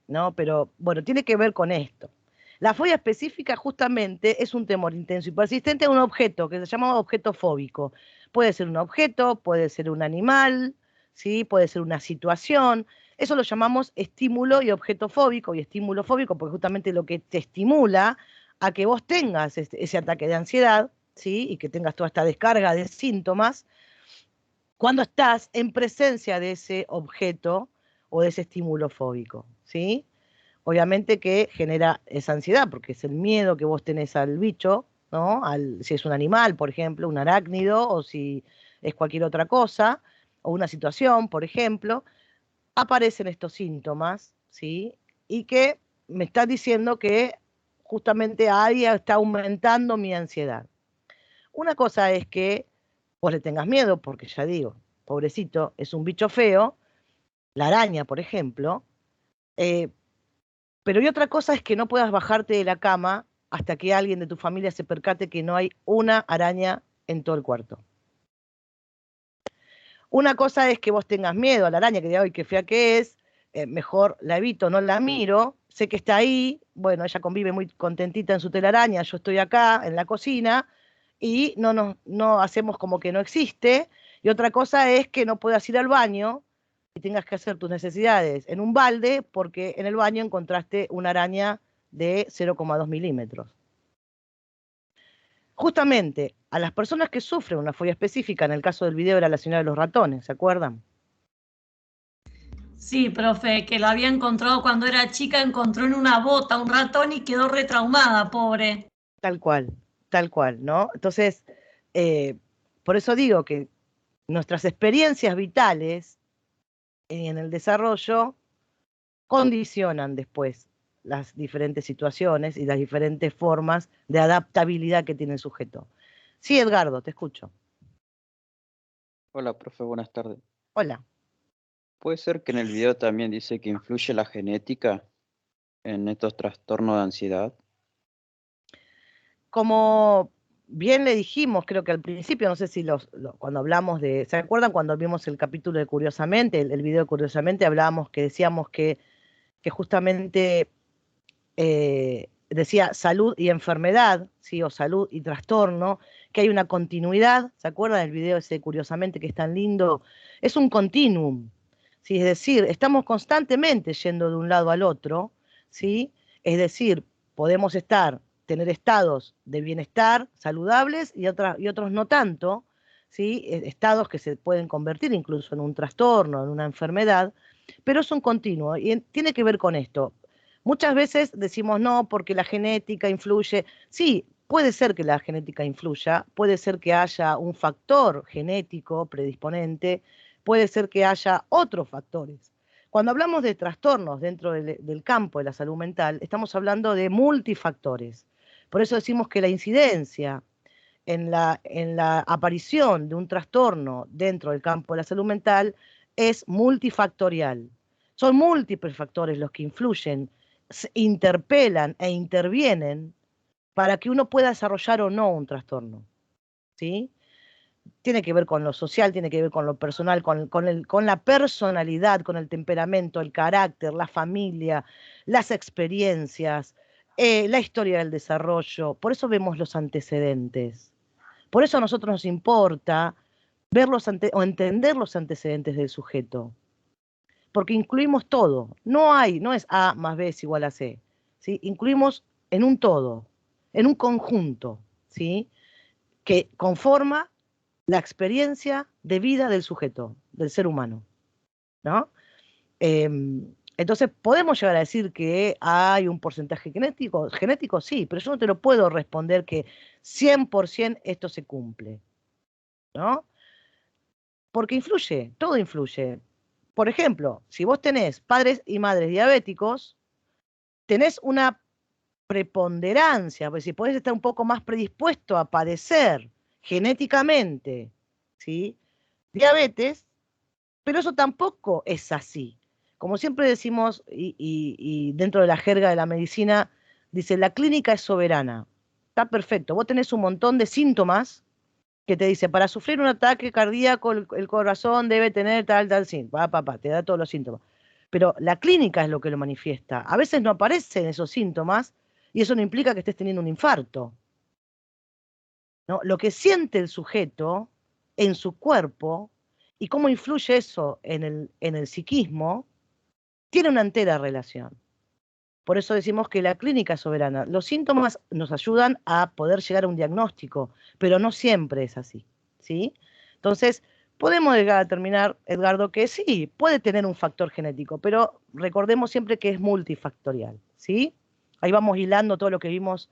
¿no? Pero, bueno, tiene que ver con esto. La fobia específica justamente es un temor intenso y persistente a un objeto que se llama objeto fóbico. Puede ser un objeto, puede ser un animal, ¿sí?, puede ser una situación. Eso lo llamamos estímulo y objeto fóbico y estímulo fóbico porque justamente lo que te estimula a que vos tengas ese ataque de ansiedad, ¿sí?, y que tengas toda esta descarga de síntomas cuando estás en presencia de ese objeto o de ese estímulo fóbico, ¿sí? Obviamente que genera esa ansiedad, porque es el miedo que vos tenés al bicho, ¿no? Si es un animal, por ejemplo, un arácnido, o si es cualquier otra cosa, o una situación, por ejemplo, aparecen estos síntomas, ¿sí? Y que me está diciendo que justamente ahí está aumentando mi ansiedad. Una cosa es que vos le tengas miedo, porque ya digo, pobrecito, es un bicho feo, la araña, por ejemplo, pero y otra cosa es que no puedas bajarte de la cama hasta que alguien de tu familia se percate que no hay una araña en todo el cuarto. Una cosa es que vos tengas miedo a la araña, que diga, ay, qué fea que es, mejor la evito, no la miro, sé que está ahí, bueno, ella convive muy contentita en su telaraña, yo estoy acá en la cocina y no hacemos como que no existe. Y otra cosa es que no puedas ir al baño y tengas que hacer tus necesidades en un balde porque en el baño encontraste una araña de 0,2 milímetros. Justamente a las personas que sufren una fobia específica, en el caso del video era la señora de los ratones, ¿se acuerdan? Sí, profe, que la había encontrado cuando era chica, encontró en una bota un ratón y quedó retraumada, pobre. Tal cual, ¿no? Entonces, por eso digo que nuestras experiencias vitales en el desarrollo condicionan después las diferentes situaciones y las diferentes formas de adaptabilidad que tiene el sujeto. Sí, Edgardo, te escucho. Hola, profe, buenas tardes. Hola. ¿Puede ser que en el video también dice que influye la genética en estos trastornos de ansiedad? Como bien le dijimos, creo que al principio, no sé si cuando hablamos de, ¿se acuerdan cuando vimos el capítulo de Curiosamente, el video de Curiosamente, hablábamos que decíamos que justamente decía salud y enfermedad, ¿sí? O salud y trastorno, que hay una continuidad, ¿se acuerdan del video ese Curiosamente que es tan lindo? Es un continuum, ¿sí? Es decir, estamos constantemente yendo de un lado al otro, ¿sí? Es decir, podemos tener estados de bienestar saludables y otros no tanto, ¿sí? Estados que se pueden convertir incluso en un trastorno, en una enfermedad, pero es un continuo y tiene que ver con esto. Muchas veces decimos no porque la genética influye. Sí, puede ser que la genética influya, puede ser que haya un factor genético predisponente, puede ser que haya otros factores. Cuando hablamos de trastornos dentro del campo de la salud mental, estamos hablando de multifactores. Por eso decimos que la incidencia en la aparición de un trastorno dentro del campo de la salud mental es multifactorial. Son múltiples factores los que influyen, interpelan e intervienen para que uno pueda desarrollar o no un trastorno, ¿sí? Tiene que ver con lo social, tiene que ver con lo personal, con la personalidad, con el temperamento, el carácter, la familia, las experiencias, la historia del desarrollo. Por eso vemos los antecedentes. Por eso a nosotros nos importa ver o entender los antecedentes del sujeto. Porque incluimos todo. No es A más B es igual a C. ¿Sí? Incluimos en un todo, en un conjunto, ¿sí? Que conforma la experiencia de vida del sujeto, del ser humano, ¿no? Entonces, podemos llegar a decir que hay un porcentaje genético sí, pero yo no te lo puedo responder que 100% esto se cumple, ¿no? Porque influye, todo influye. Por ejemplo, si vos tenés padres y madres diabéticos, tenés una preponderancia, pues si podés estar un poco más predispuesto a padecer genéticamente, ¿sí? Diabetes, pero eso tampoco es así. Como siempre decimos, y dentro de la jerga de la medicina, dice, la clínica es soberana. Está perfecto, vos tenés un montón de síntomas que te dice, para sufrir un ataque cardíaco, el corazón debe tener tal síntoma, te da todos los síntomas. Pero la clínica es lo que lo manifiesta. A veces no aparecen esos síntomas y eso no implica que estés teniendo un infarto, ¿no? Lo que siente el sujeto en su cuerpo y cómo influye eso en el psiquismo, tiene una entera relación. Por eso decimos que la clínica es soberana. Los síntomas nos ayudan a poder llegar a un diagnóstico, pero no siempre es así, ¿sí? Entonces, podemos llegar a determinar, Edgardo, que sí, puede tener un factor genético, pero recordemos siempre que es multifactorial, ¿sí? Ahí vamos hilando todo lo que vimos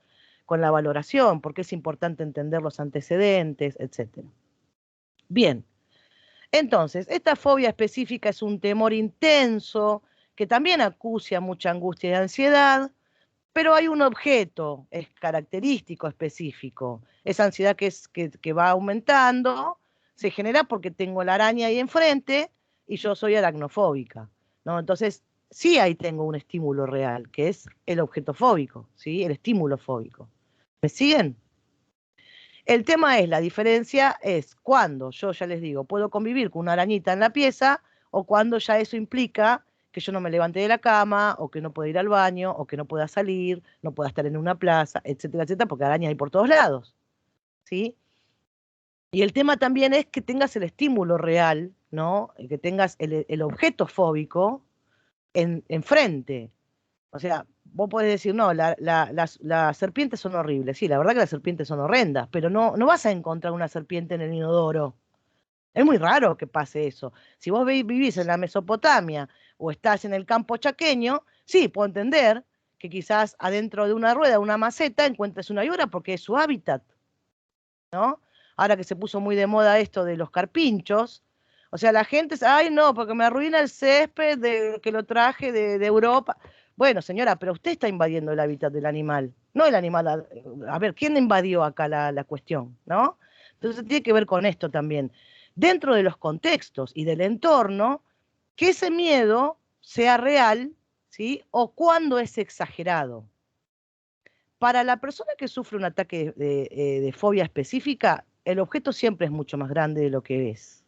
con la valoración, porque es importante entender los antecedentes, etc. Bien, entonces, esta fobia específica es un temor intenso que también acucia mucha angustia y ansiedad, pero hay un objeto, es característico específico. Esa ansiedad que va aumentando se genera porque tengo la araña ahí enfrente y yo soy aracnofóbica, ¿no? Entonces, sí ahí tengo un estímulo real, que es el objeto fóbico, ¿sí? El estímulo fóbico. ¿Me siguen? El tema es, la diferencia es cuando yo ya les digo, puedo convivir con una arañita en la pieza o cuando ya eso implica que yo no me levante de la cama o que no pueda ir al baño o que no pueda salir, no pueda estar en una plaza, etcétera, etcétera, porque arañas hay por todos lados, ¿sí? Y el tema también es que tengas el estímulo real, ¿no? Que tengas el objeto fóbico enfrente. O sea, vos podés decir, no, las serpientes son horribles. Sí, la verdad que las serpientes son horrendas, pero no vas a encontrar una serpiente en el inodoro. Es muy raro que pase eso. Si vos vivís en la Mesopotamia o estás en el campo chaqueño, sí, puedo entender que quizás adentro de una rueda, una maceta, encuentres una víbora porque es su hábitat, ¿no? Ahora que se puso muy de moda esto de los carpinchos, o sea, la gente dice, ay no, porque me arruina el césped que lo traje de Europa. Bueno, señora, pero usted está invadiendo el hábitat del animal, no el animal. A ver, ¿quién invadió acá la cuestión, no? Entonces tiene que ver con esto también. Dentro de los contextos y del entorno, que ese miedo sea real, ¿sí? O cuando es exagerado. Para la persona que sufre un ataque de fobia específica, el objeto siempre es mucho más grande de lo que es.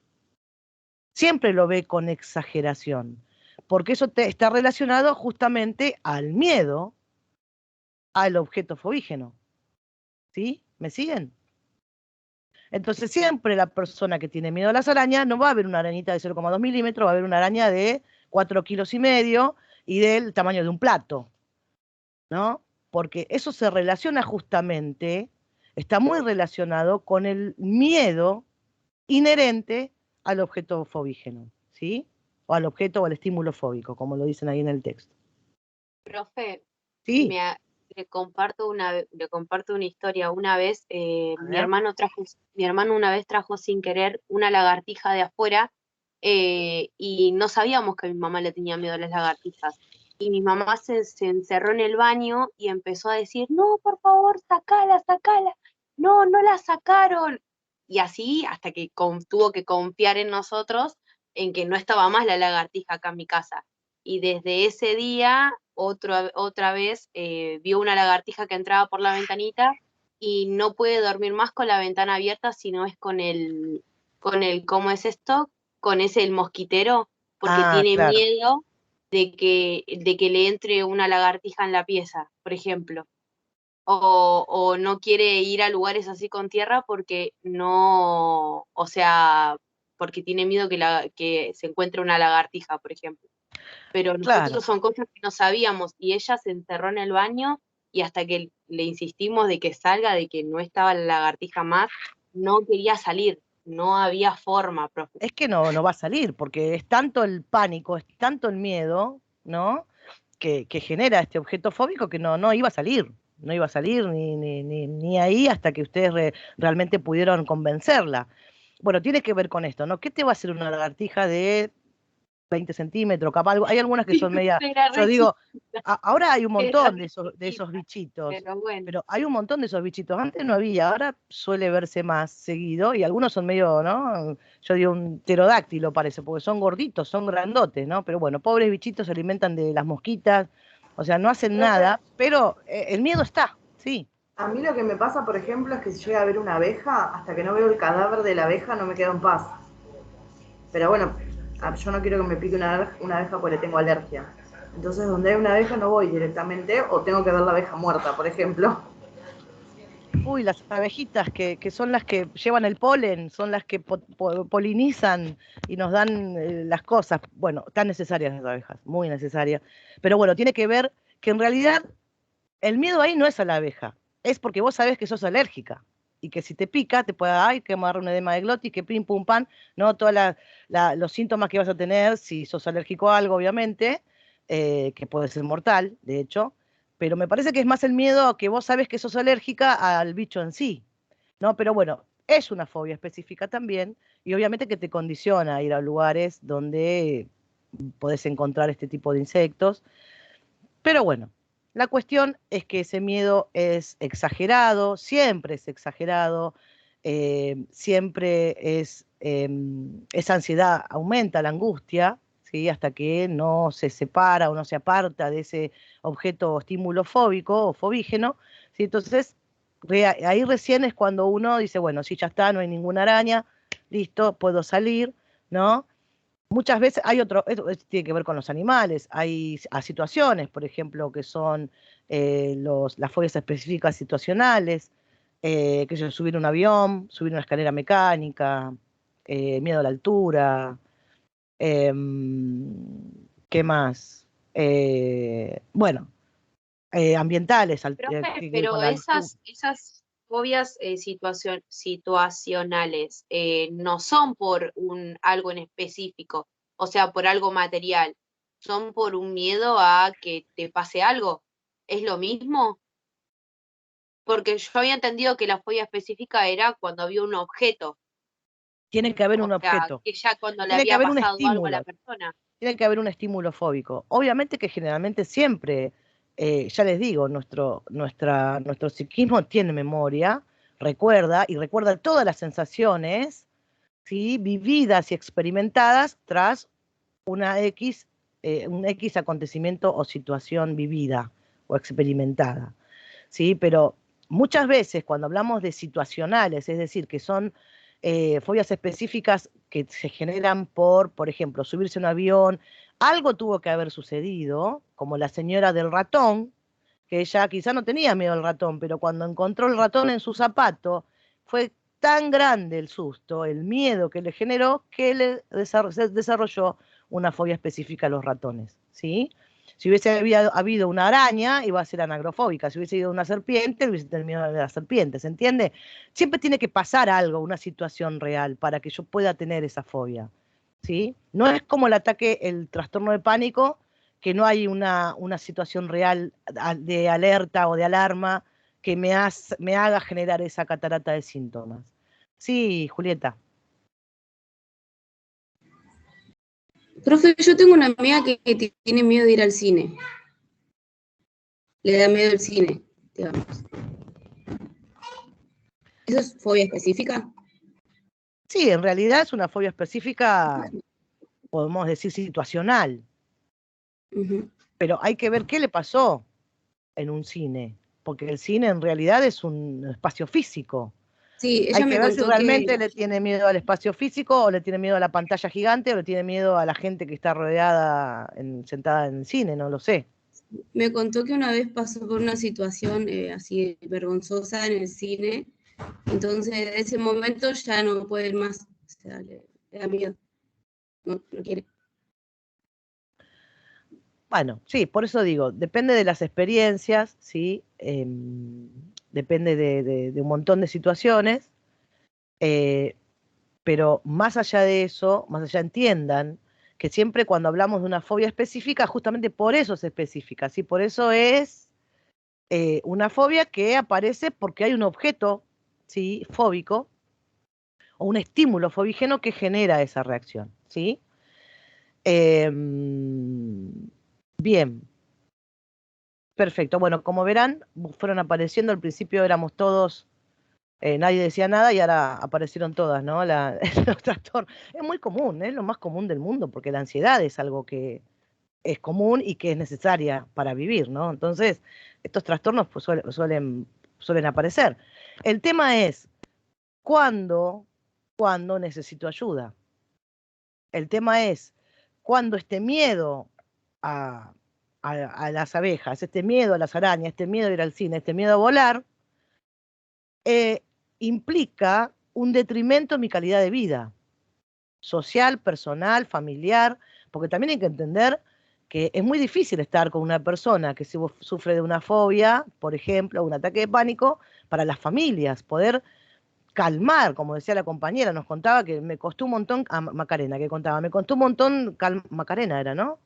Siempre lo ve con exageración, porque eso está relacionado justamente al miedo al objeto fobígeno. ¿Sí? ¿Me siguen? Entonces siempre la persona que tiene miedo a las arañas no va a ver una arañita de 0,2 milímetros, va a ver una araña de 4,5 kilos y del tamaño de un plato, ¿no? Porque eso se relaciona justamente, está muy relacionado con el miedo inherente al objeto fobígeno, ¿sí? O al objeto o al estímulo fóbico, como lo dicen ahí en el texto. Profe, Sí, le comparto una historia. Una vez, a mi ver. hermano una vez trajo sin querer una lagartija de afuera, y no sabíamos que mi mamá le tenía miedo a las lagartijas. Y mi mamá se encerró en el baño y empezó a decir, no, por favor, sacala, sacala. No, no la sacaron. Y así hasta que tuvo que confiar en nosotros en que no estaba más la lagartija acá en mi casa. Y desde ese día, otra vez, vio una lagartija que entraba por la ventanita y no puede dormir más con la ventana abierta, sino es ¿cómo es esto? Con el mosquitero, porque tiene Claro. miedo de que le entre una lagartija en la pieza, por ejemplo. O no quiere ir a lugares así con tierra porque no, o sea, porque tiene miedo que se encuentre una lagartija, por ejemplo. Pero Claro. nosotros son cosas que no sabíamos y ella se encerró en el baño y hasta que le insistimos de que salga, de que no estaba la lagartija más, no quería salir, no había forma, profe. Es que no va a salir, porque es tanto el pánico, es tanto el miedo, ¿no? Que genera este objeto fóbico que no iba a salir. No iba a salir ni ahí hasta que ustedes realmente pudieron convencerla. Bueno, tiene que ver con esto, ¿no? ¿Qué te va a hacer una lagartija de 20 centímetros? Capaz, hay algunas que son media. Yo digo, ahora hay un montón de esos bichitos. Pero bueno. Pero hay un montón de esos bichitos. Antes no había, ahora suele verse más seguido y algunos son medio, ¿no? Yo digo un pterodáctilo parece, porque son gorditos, son grandotes, ¿no? Pero bueno, pobres bichitos se alimentan de las mosquitas, o sea, no hacen nada, pero el miedo está, sí. A mí lo que me pasa, por ejemplo, es que si llega a ver una abeja, hasta que no veo el cadáver de la abeja no me quedo en paz. Pero bueno, yo no quiero que me pique una abeja porque le tengo alergia. Entonces, donde hay una abeja no voy directamente o tengo que ver la abeja muerta, por ejemplo. Uy, las abejitas que son las que llevan el polen, son las que polinizan y nos dan las cosas. Bueno, tan necesarias las abejas, muy necesarias. Pero bueno, tiene que ver que en realidad el miedo ahí no es a la abeja, es porque vos sabés que sos alérgica y que si te pica te puede dar, que me agarrar un edema de glotis, que pim, pum, pan, ¿no? Todos los síntomas que vas a tener si sos alérgico a algo, obviamente, que puede ser mortal, de hecho, pero me parece que es más el miedo a que vos sabés que sos alérgica al bicho en sí, ¿no? Pero bueno, es una fobia específica también, y obviamente que te condiciona a ir a lugares donde podés encontrar este tipo de insectos. Pero bueno, la cuestión es que ese miedo es exagerado, siempre es exagerado, siempre es, esa ansiedad aumenta la angustia, ¿sí? Hasta que no se separa o no se aparta de ese objeto o estímulo fóbico o fobígeno, ¿sí? Entonces, ahí recién es cuando uno dice, bueno, sí, ya está, no hay ninguna araña, listo, puedo salir, ¿no? Muchas veces hay otro, esto tiene que ver con los animales, hay situaciones, por ejemplo, que son las fobias específicas situacionales, que es subir un avión, subir una escalera mecánica, miedo a la altura, ¿qué más? Bueno, ambientales, Profe, que ver con pero la altura. esas fobias situacionales no son por algo en específico, o sea, por algo material, son por un miedo a que te pase algo. ¿Es lo mismo? Porque yo había entendido que la fobia específica era cuando había un objeto, Tiene que haber o un sea, objeto, que ya cuando le tiene que había haber un pasado algo a la estímulo. persona. Tiene que haber un estímulo fóbico. Obviamente que generalmente siempre, ya les digo, nuestro psiquismo tiene memoria, recuerda y recuerda todas las sensaciones, ¿sí? Vividas y experimentadas tras una X, un X acontecimiento o situación vivida o experimentada, ¿sí? Pero muchas veces cuando hablamos de situacionales, es decir, que son fobias específicas que se generan por ejemplo, subirse a un avión, algo tuvo que haber sucedido, como la señora del ratón, que ella quizá no tenía miedo al ratón, pero cuando encontró el ratón en su zapato, fue tan grande el susto, el miedo que le generó, que se desarrolló una fobia específica a los ratones, ¿sí? Si hubiese habido una araña, iba a ser anagrofóbica. Si hubiese ido una serpiente, hubiese tenido miedo de la serpiente, ¿se entiende? Siempre tiene que pasar algo, una situación real, para que yo pueda tener esa fobia, ¿sí? No es como el ataque, el trastorno de pánico, que no hay una situación real de alerta o de alarma que me haga generar esa catarata de síntomas. Sí, Julieta. Profe, yo tengo una amiga que tiene miedo de ir al cine. Le da miedo el cine, digamos. ¿Eso es fobia específica? Sí, en realidad es una fobia específica, podemos decir situacional, Ujú. pero hay que ver qué le pasó en un cine, porque el cine en realidad es un espacio físico. Sí, Hay ella que me ver si contó realmente que le tiene miedo al espacio físico o le tiene miedo a la pantalla gigante o le tiene miedo a la gente que está rodeada, sentada en el cine, no lo sé. una vez pasó por una situación así vergonzosa en el cine, entonces de ese momento ya no puede ir más, o sea, le da miedo, no quiere. Bueno, sí, por eso digo, depende de las experiencias, ¿sí? Depende de un montón de situaciones, eh, pero más allá de eso, más allá entiendan que siempre cuando hablamos de una fobia específica, justamente por eso es específica, ¿sí? Por eso es una fobia que aparece porque hay un objeto, ¿sí? Fóbico o un estímulo fobígeno que genera esa reacción, ¿sí? Bien, perfecto. Bueno, como verán, fueron apareciendo, al principio éramos todos, nadie decía nada y ahora aparecieron todas, ¿no? Los trastornos. Es muy común, es lo más común del mundo, porque la ansiedad es algo que es común y que es necesaria para vivir, ¿no? Entonces, estos trastornos pues, suelen aparecer. El tema es, ¿cuándo, cuándo necesito ayuda? El tema es, cuando este miedo a, a las abejas, este miedo a las arañas, este miedo a ir al cine, este miedo a volar, eh, implica un detrimento en mi calidad de vida, social, personal, familiar, porque también hay que entender que es muy difícil estar con una persona que sufre de una fobia, por ejemplo, un ataque de pánico, para las familias, poder calmar, como decía la compañera, nos contaba que me costó un montón, a Macarena, que contaba, me costó un montón, Macarena era, ¿no?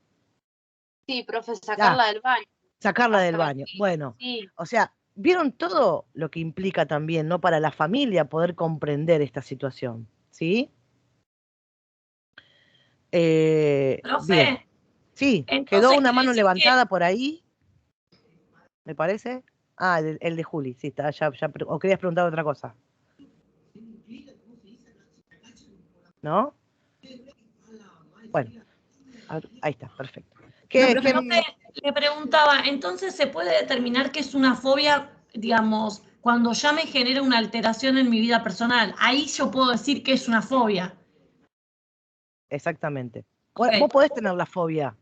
Sí, profe, Ah, sacarla del baño. Sacarla del baño. Bueno, Sí. o sea, vieron todo lo que implica también, ¿no? Para la familia poder comprender esta situación, ¿sí? Bien. Profe, Sí, quedó entonces una quiere mano decir levantada por ahí, me parece. Ah, el de Juli, sí, está, o querías preguntar otra cosa. ¿No? Bueno, ahí está, perfecto. profe, le preguntaba, entonces se puede determinar que es una fobia, digamos, cuando ya me genera una alteración en mi vida personal. Ahí yo puedo decir que es una fobia. Exactamente. Ok. Vos podés tener la fobia,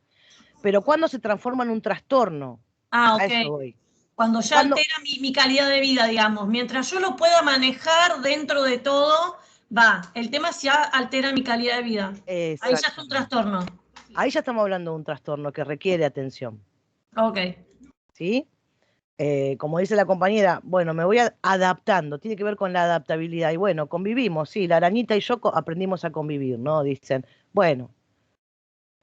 pero ¿cuándo se transforma en un trastorno? Ah, A eso ok. voy. Cuando ya Cuando, altera mi calidad de vida, digamos. Mientras yo lo pueda manejar dentro de todo, va. El tema es si altera mi calidad de vida. Ahí ya es un exactamente. trastorno. Ahí ya estamos hablando de un trastorno que requiere atención. Ok. ¿Sí? Como dice la compañera, bueno, me voy adaptando, tiene que ver con la adaptabilidad. Y bueno, convivimos, sí, la arañita y yo aprendimos a convivir, ¿no? Dicen, bueno,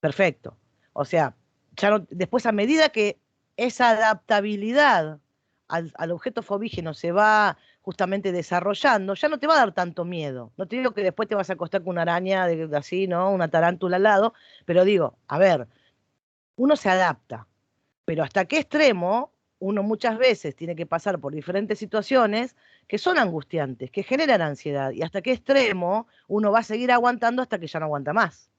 perfecto. O sea, ya no, después a medida que esa adaptabilidad al objeto fobígeno se va justamente desarrollando, ya no te va a dar tanto miedo. No te digo que después te vas a acostar con una araña así, ¿no? Una tarántula al lado, pero digo, a ver, uno se adapta, pero hasta qué extremo uno muchas veces tiene que pasar por diferentes situaciones que son angustiantes, que generan ansiedad, y hasta qué extremo uno va a seguir aguantando hasta que ya no aguanta más.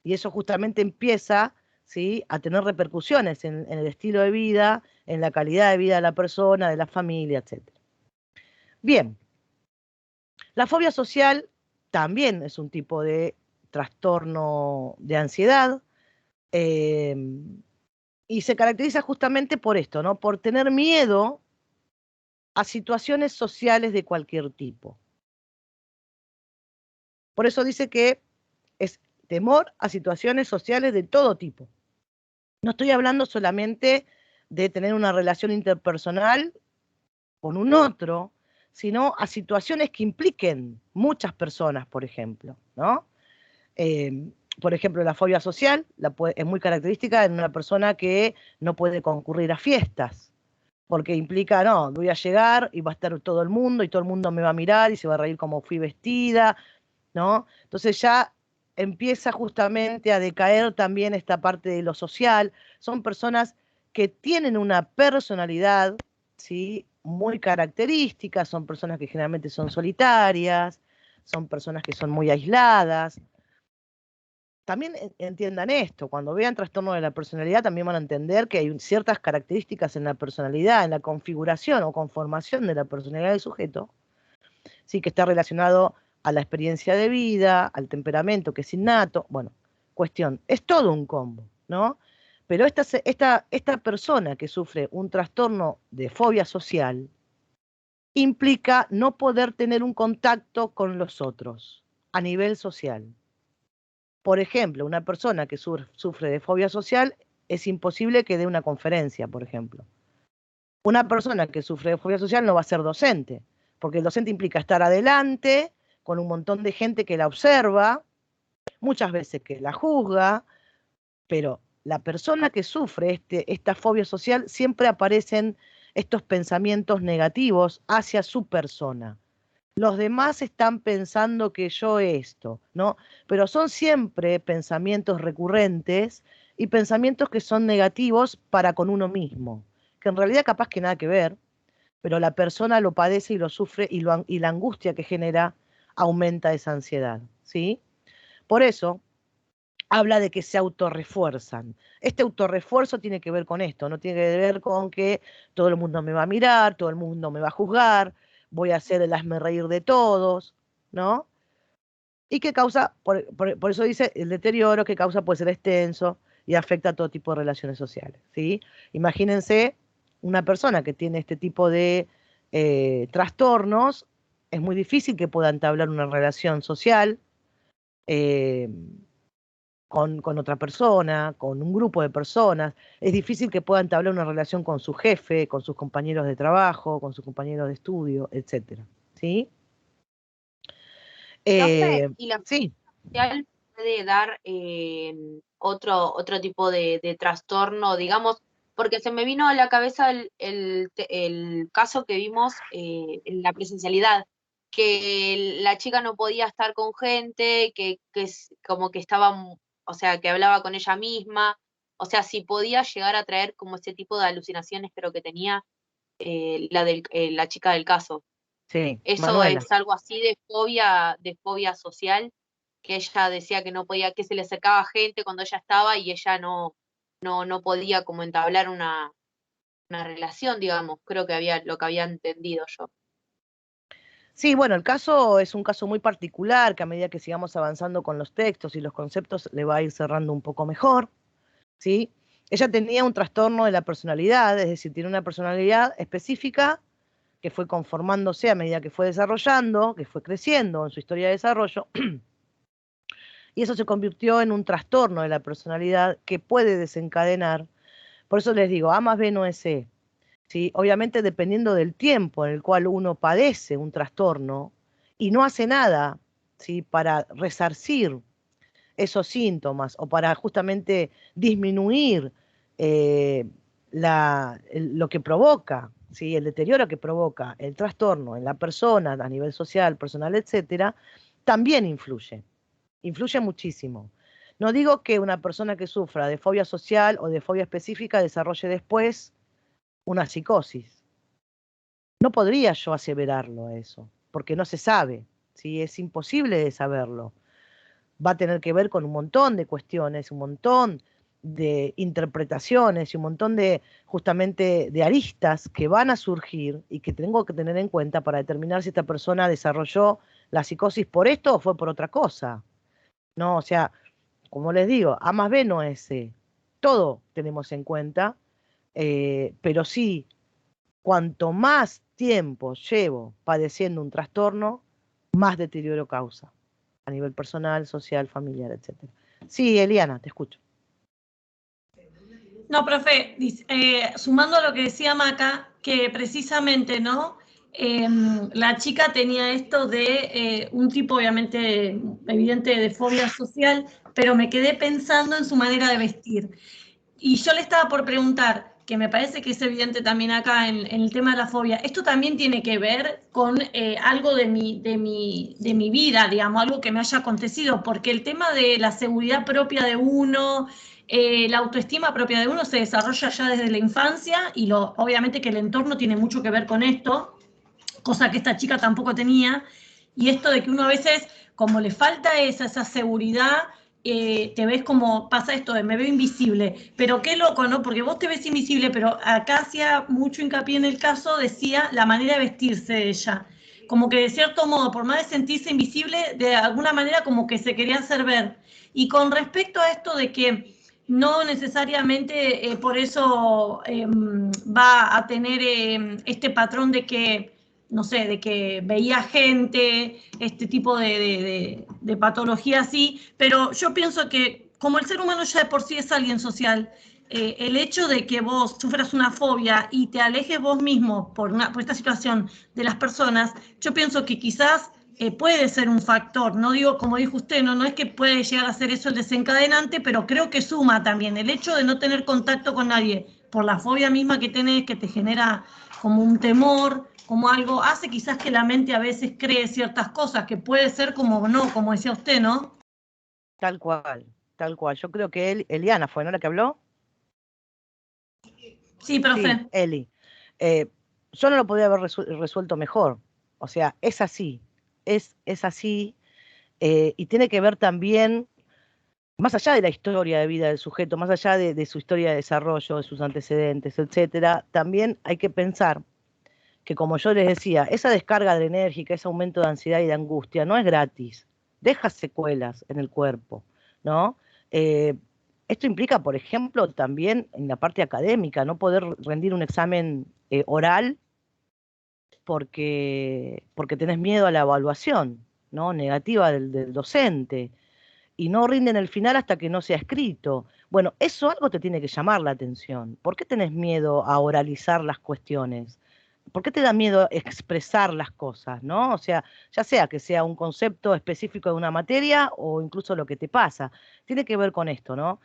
Y eso justamente empieza, ¿sí?, a tener repercusiones en el estilo de vida, en la calidad de vida de la persona, de la familia, etc. Bien, la fobia social también es un tipo de trastorno de ansiedad, eh, y se caracteriza justamente por esto, ¿no? Por tener miedo a situaciones sociales de cualquier tipo. Por eso dice que es temor a situaciones sociales de todo tipo. No estoy hablando solamente de tener una relación interpersonal con un otro, sino a situaciones que impliquen muchas personas, por ejemplo, ¿no? Por ejemplo, la fobia social es muy característica en una persona que no puede concurrir a fiestas, porque implica, no, voy a llegar y va a estar todo el mundo y todo el mundo me va a mirar y se va a reír como fui vestida, ¿no? Entonces ya empieza justamente a decaer también esta parte de lo social. Son personas que tienen una personalidad, ¿sí?, muy característica, son personas que generalmente son solitarias, son personas que son muy aisladas. También entiendan esto, cuando vean trastorno de la personalidad también van a entender que hay ciertas características en la personalidad, en la configuración o conformación de la personalidad del sujeto, sí, que está relacionado a la experiencia de vida, al temperamento que es innato. Bueno, cuestión, es todo un combo, ¿no? Pero esta persona que sufre un trastorno de fobia social implica no poder tener un contacto con los otros a nivel social. Por ejemplo, una persona que sufre de fobia social es imposible que dé una conferencia, por ejemplo. Una persona que sufre de fobia social no va a ser docente, porque el docente implica estar adelante con un montón de gente que la observa, muchas veces que la juzga, pero la persona que sufre esta fobia social siempre aparecen estos pensamientos negativos hacia su persona. Los demás están pensando que yo esto, ¿no? Pero son siempre pensamientos recurrentes y pensamientos que son negativos para con uno mismo, que en realidad capaz que nada que ver, pero la persona lo padece y lo sufre y la angustia que genera aumenta esa ansiedad, ¿sí? Por eso habla de que se autorrefuerzan. Este autorrefuerzo tiene que ver con esto, no tiene que ver con que todo el mundo me va a mirar, todo el mundo me va a juzgar, voy a hacer el hazme reír de todos, ¿no? Y que causa, por eso dice, el deterioro que causa puede ser extenso y afecta a todo tipo de relaciones sociales, ¿sí? Imagínense una persona que tiene este tipo de trastornos, es muy difícil que pueda entablar una relación social, eh, con otra persona, con un grupo de personas. Es difícil que pueda entablar una relación con su jefe, con sus compañeros de trabajo, con sus compañeros de estudio, etcétera, ¿sí? Profe, ¿y la Sí, social puede dar otro tipo de trastorno, digamos, porque se me vino a la cabeza el caso que vimos en la presencialidad, que la chica no podía estar con gente, como que estaba, o sea, que hablaba con ella misma, o sea, si podía llegar a traer como ese tipo de alucinaciones, creo que tenía la chica del caso. Sí, Eso Manuela. es algo así de fobia social, que ella decía que no podía, que se le acercaba gente cuando ella estaba y ella no podía como entablar una relación, digamos, creo que lo que había entendido yo. Sí, bueno, el caso es un caso muy particular que a medida que sigamos avanzando con los textos y los conceptos le va a ir cerrando un poco mejor, ¿sí? Ella tenía un trastorno de la personalidad, es decir, tiene una personalidad específica que fue conformándose a medida que fue desarrollando, que fue creciendo en su historia de desarrollo, y eso se convirtió en un trastorno de la personalidad que puede desencadenar. Por eso les digo, A más B no es C. ¿Sí? Obviamente dependiendo del tiempo en el cual uno padece un trastorno y no hace nada, ¿sí? Para resarcir esos síntomas o para justamente disminuir eh, lo que provoca, ¿sí? El deterioro que provoca el trastorno en la persona a nivel social, personal, etcétera, también influye muchísimo. No digo que una persona que sufra de fobia social o de fobia específica desarrolle después una psicosis. No podría yo aseverarlo eso, porque no se sabe, ¿sí? Es imposible de saberlo. Va a tener que ver con un montón de cuestiones, un montón de interpretaciones y un montón de, justamente, de aristas que van a surgir y que tengo que tener en cuenta para determinar si esta persona desarrolló la psicosis por esto o fue por otra cosa. No, o sea, como les digo, A más B no es C. Todo tenemos en cuenta, pero sí, cuanto más tiempo llevo padeciendo un trastorno, más deterioro causa, a nivel personal, social, familiar, etc. Sí, Eliana, te escucho. No, profe, sumando a lo que decía Maca, que precisamente, ¿no? La chica tenía esto de un tipo obviamente evidente de fobia social, pero me quedé pensando en su manera de vestir. Y yo le estaba por preguntar, que me parece que es evidente también acá en el tema de la fobia, esto también tiene que ver con algo de mi vida, digamos, algo que me haya acontecido, porque el tema de la seguridad propia de uno, la autoestima propia de uno se desarrolla ya desde la infancia y obviamente que el entorno tiene mucho que ver con esto, cosa que esta chica tampoco tenía, y esto de que uno a veces, como le falta esa seguridad, te ves como pasa esto de me veo invisible, pero qué loco, ¿no? Porque vos te ves invisible, pero acá hacía mucho hincapié en el caso, decía la manera de vestirse de ella, como que de cierto modo, por más de sentirse invisible, de alguna manera como que se quería hacer ver. Y con respecto a esto de que no necesariamente por eso va a tener este patrón de que no sé, de que veía gente, este tipo de patología así, pero yo pienso que como el ser humano ya de por sí es alguien social, el hecho de que vos sufras una fobia y te alejes vos mismo por esta situación de las personas, yo pienso que quizás puede ser un factor, no digo como dijo usted, no es que puede llegar a ser eso el desencadenante, pero creo que suma también el hecho de no tener contacto con nadie por la fobia misma que tenés, que te genera como un temor, como algo, hace quizás que la mente a veces cree ciertas cosas, que puede ser como no, como decía usted, ¿no? Tal cual, tal cual. Yo creo que Eliana fue, ¿no? La que habló. Sí, Sí, profe. Eli. Eh, yo no lo podía haber resuelto mejor. O sea, es así, es así, y tiene que ver también, más allá de la historia de vida del sujeto, más allá de su historia de desarrollo, de sus antecedentes, etcétera, también hay que pensar que, como yo les decía, esa descarga adrenérgica, ese aumento de ansiedad y de angustia no es gratis, deja secuelas en el cuerpo, ¿no? Eh, Esto implica, por ejemplo, también en la parte académica, no poder rendir un examen oral porque tenés miedo a la evaluación, ¿no? Negativa del docente, y no rinden el final hasta que no sea escrito. Bueno, eso algo te tiene que llamar la atención. ¿Por qué tenés miedo a oralizar las cuestiones? ¿Por qué te da miedo expresar las cosas, no? O sea, ya sea que sea un concepto específico de una materia o incluso lo que te pasa. Tiene que ver con esto, ¿no?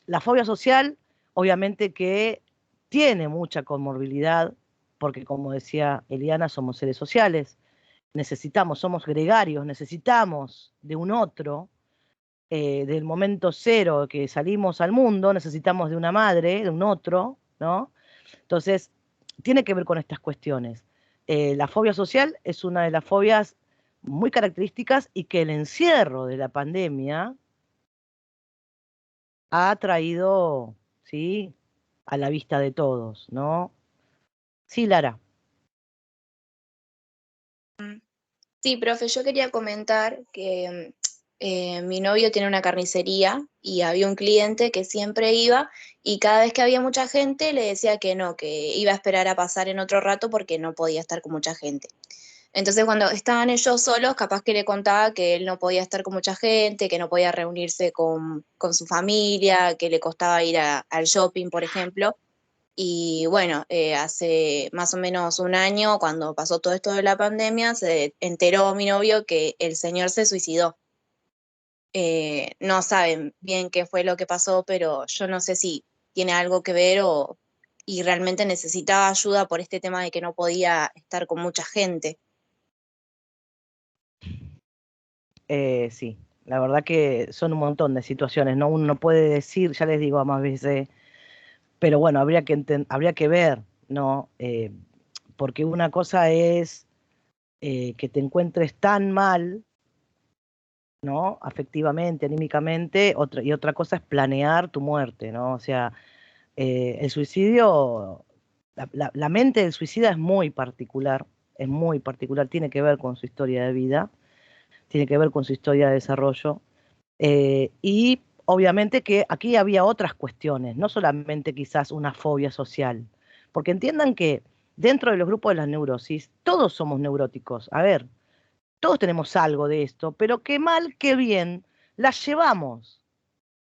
La fobia social obviamente que tiene mucha comorbilidad, porque como decía Eliana, somos seres sociales, somos gregarios, necesitamos de un otro, del momento cero que salimos al mundo, necesitamos de una madre, de un otro, ¿no? Entonces, tiene que ver con estas cuestiones. La fobia social es una de las fobias muy características y que el encierro de la pandemia ha traído, ¿sí?, a la vista de todos, ¿no? Sí, Lara. Sí, profe, yo quería comentar que mi novio tiene una carnicería y había un cliente que siempre iba y cada vez que había mucha gente le decía que no, que iba a esperar a pasar en otro rato porque no podía estar con mucha gente. Entonces cuando estaban ellos solos, capaz que le contaba que él no podía estar con mucha gente, que no podía reunirse con su familia, que le costaba ir al shopping, por ejemplo. Y bueno, hace más o menos un año, cuando pasó todo esto de la pandemia, se enteró mi novio que el señor se suicidó. No saben bien qué fue lo que pasó, pero yo no sé si tiene algo que ver y realmente necesitaba ayuda por este tema de que no podía estar con mucha gente. Sí, la verdad que son un montón de situaciones, ¿no? Uno no puede decir, ya les digo a más veces, pero bueno, habría que ver, ¿no? Porque una cosa es que te encuentres tan mal, ¿no? Afectivamente, anímicamente, y otra cosa es planear tu muerte, ¿no? O sea, el suicidio, la mente del suicida es muy particular, tiene que ver con su historia de vida, tiene que ver con su historia de desarrollo, y obviamente que aquí había otras cuestiones, no solamente quizás una fobia social, porque entiendan que dentro de los grupos de las neurosis, todos somos neuróticos. A ver, todos tenemos algo de esto, pero que mal que bien las llevamos,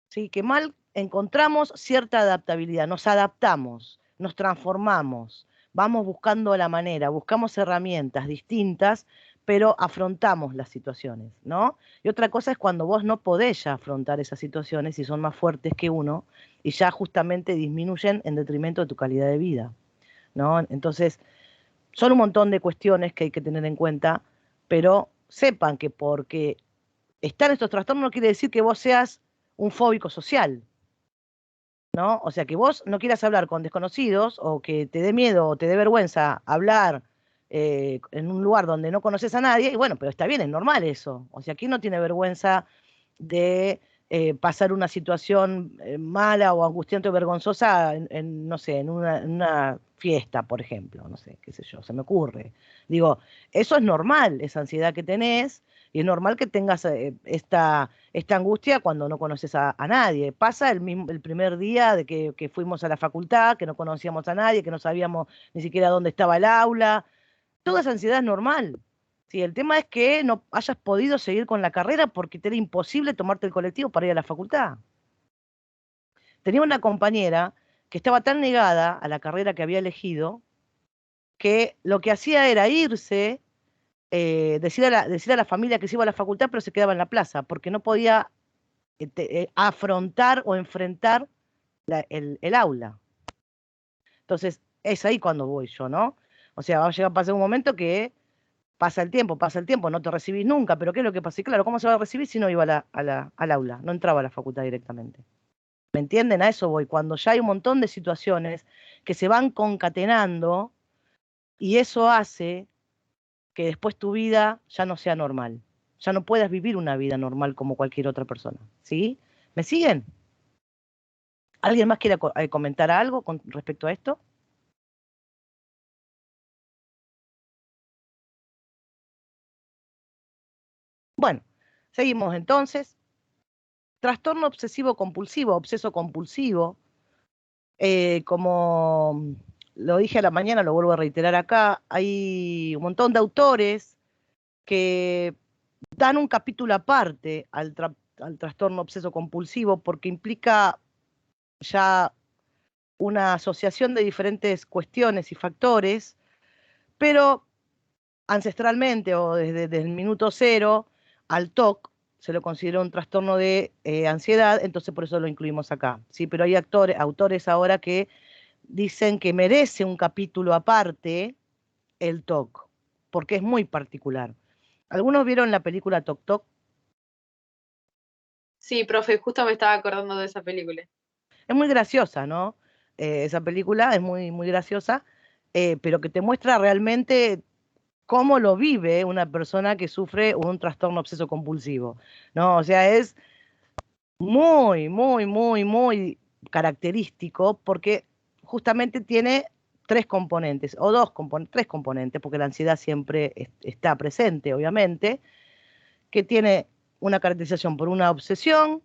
¿sí? Que mal encontramos cierta adaptabilidad, nos adaptamos, nos transformamos, vamos buscando la manera, buscamos herramientas distintas, pero afrontamos las situaciones, ¿no? Y otra cosa es cuando vos no podés ya afrontar esas situaciones y son más fuertes que uno y ya justamente disminuyen en detrimento de tu calidad de vida, ¿no? Entonces, son un montón de cuestiones que hay que tener en cuenta, pero sepan que porque están estos trastornos no quiere decir que vos seas un fóbico social, ¿no? O sea, que vos no quieras hablar con desconocidos o que te dé miedo o te dé vergüenza hablar en un lugar donde no conoces a nadie, y bueno, pero está bien, es normal eso. O sea, ¿quién no tiene vergüenza de pasar una situación mala o angustiante o vergonzosa no sé, en una fiesta, por ejemplo? No sé, qué sé yo, se me ocurre. Digo, eso es normal, esa ansiedad que tenés, y es normal que tengas esta angustia cuando no conoces a nadie. Pasa el primer día de que fuimos a la facultad, que no conocíamos a nadie, que no sabíamos ni siquiera dónde estaba el aula. Toda esa ansiedad es normal. Sí, el tema es que no hayas podido seguir con la carrera porque te era imposible tomarte el colectivo para ir a la facultad. Tenía una compañera que estaba tan negada a la carrera que había elegido que lo que hacía era irse, decir a la familia que se iba a la facultad, pero se quedaba en la plaza, porque no podía afrontar o enfrentar el aula. Entonces, es ahí cuando voy yo, ¿no? O sea, va a llegar a pasar un momento que pasa el tiempo, no te recibís nunca, pero ¿qué es lo que pasa? Y claro, ¿cómo se va a recibir si no iba al aula? No entraba a la facultad directamente. ¿Me entienden? A eso voy. Cuando ya hay un montón de situaciones que se van concatenando y eso hace que después tu vida ya no sea normal. Ya no puedas vivir una vida normal como cualquier otra persona. ¿Sí? ¿Me siguen? ¿Alguien más quiere comentar algo con respecto a esto? Bueno, seguimos entonces. Trastorno obsesivo compulsivo, obseso compulsivo. Como lo dije a la mañana, lo vuelvo a reiterar acá, hay un montón de autores que dan un capítulo aparte al trastorno obseso compulsivo porque implica ya una asociación de diferentes cuestiones y factores, pero ancestralmente o desde el minuto cero al TOC se lo considera un trastorno de ansiedad, entonces por eso lo incluimos acá, ¿sí? Pero hay autores ahora que dicen que merece un capítulo aparte el TOC, porque es muy particular. ¿Algunos vieron la película Toc Toc? Sí, profe, justo me estaba acordando de esa película. Es muy graciosa, ¿no? Esa película es muy, muy graciosa, pero que te muestra realmente cómo lo vive una persona que sufre un trastorno obseso compulsivo, ¿no? O sea, es muy, muy, muy, muy característico porque justamente tiene tres componentes, o tres componentes, porque la ansiedad siempre está presente, obviamente, que tiene una caracterización por una obsesión,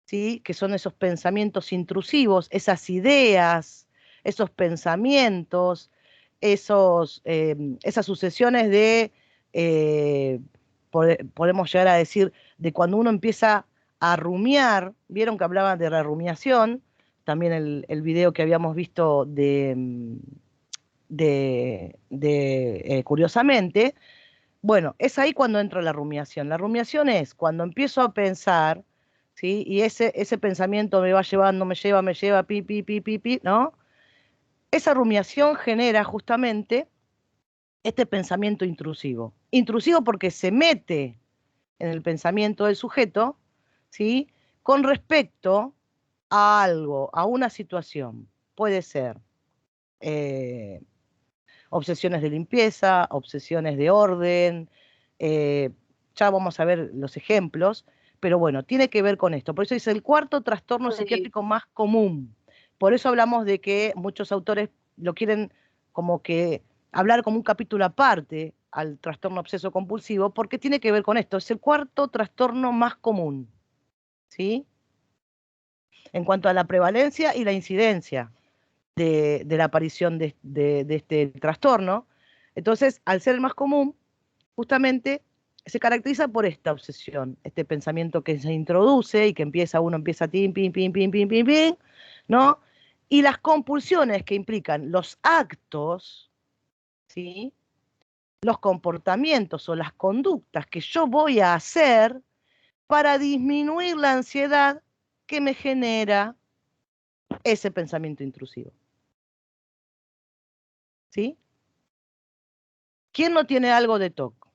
¿sí? Que son esos pensamientos intrusivos, esas ideas, esos pensamientos, esas sucesiones de, podemos llegar a decir, de cuando uno empieza a rumiar, vieron que hablaban de la rumiación, también el video que habíamos visto curiosamente, bueno, es ahí cuando entra la rumiación. La rumiación es cuando empiezo a pensar, ¿sí? Y ese pensamiento me va llevando, me lleva, pi, pi, pi, pi, pi, ¿no? Esa rumiación genera justamente este pensamiento intrusivo. Intrusivo porque se mete en el pensamiento del sujeto, ¿sí? Con respecto a algo, a una situación. Puede ser obsesiones de limpieza, obsesiones de orden, ya vamos a ver los ejemplos, pero bueno, tiene que ver con esto. Por eso es el cuarto trastorno psiquiátrico más común. Por eso hablamos de que muchos autores lo quieren como que hablar como un capítulo aparte al trastorno obseso compulsivo, porque tiene que ver con esto. Es el cuarto trastorno más común, ¿sí? En cuanto a la prevalencia y la incidencia de la aparición de este trastorno. Entonces, al ser el más común, justamente se caracteriza por esta obsesión, este pensamiento que se introduce y que uno empieza tim, pim, pim, pim, pim, pim, pim, ¿no? Y las compulsiones que implican los actos, ¿sí? Los comportamientos o las conductas que yo voy a hacer para disminuir la ansiedad que me genera ese pensamiento intrusivo. ¿Sí? ¿Quién no tiene algo de TOC?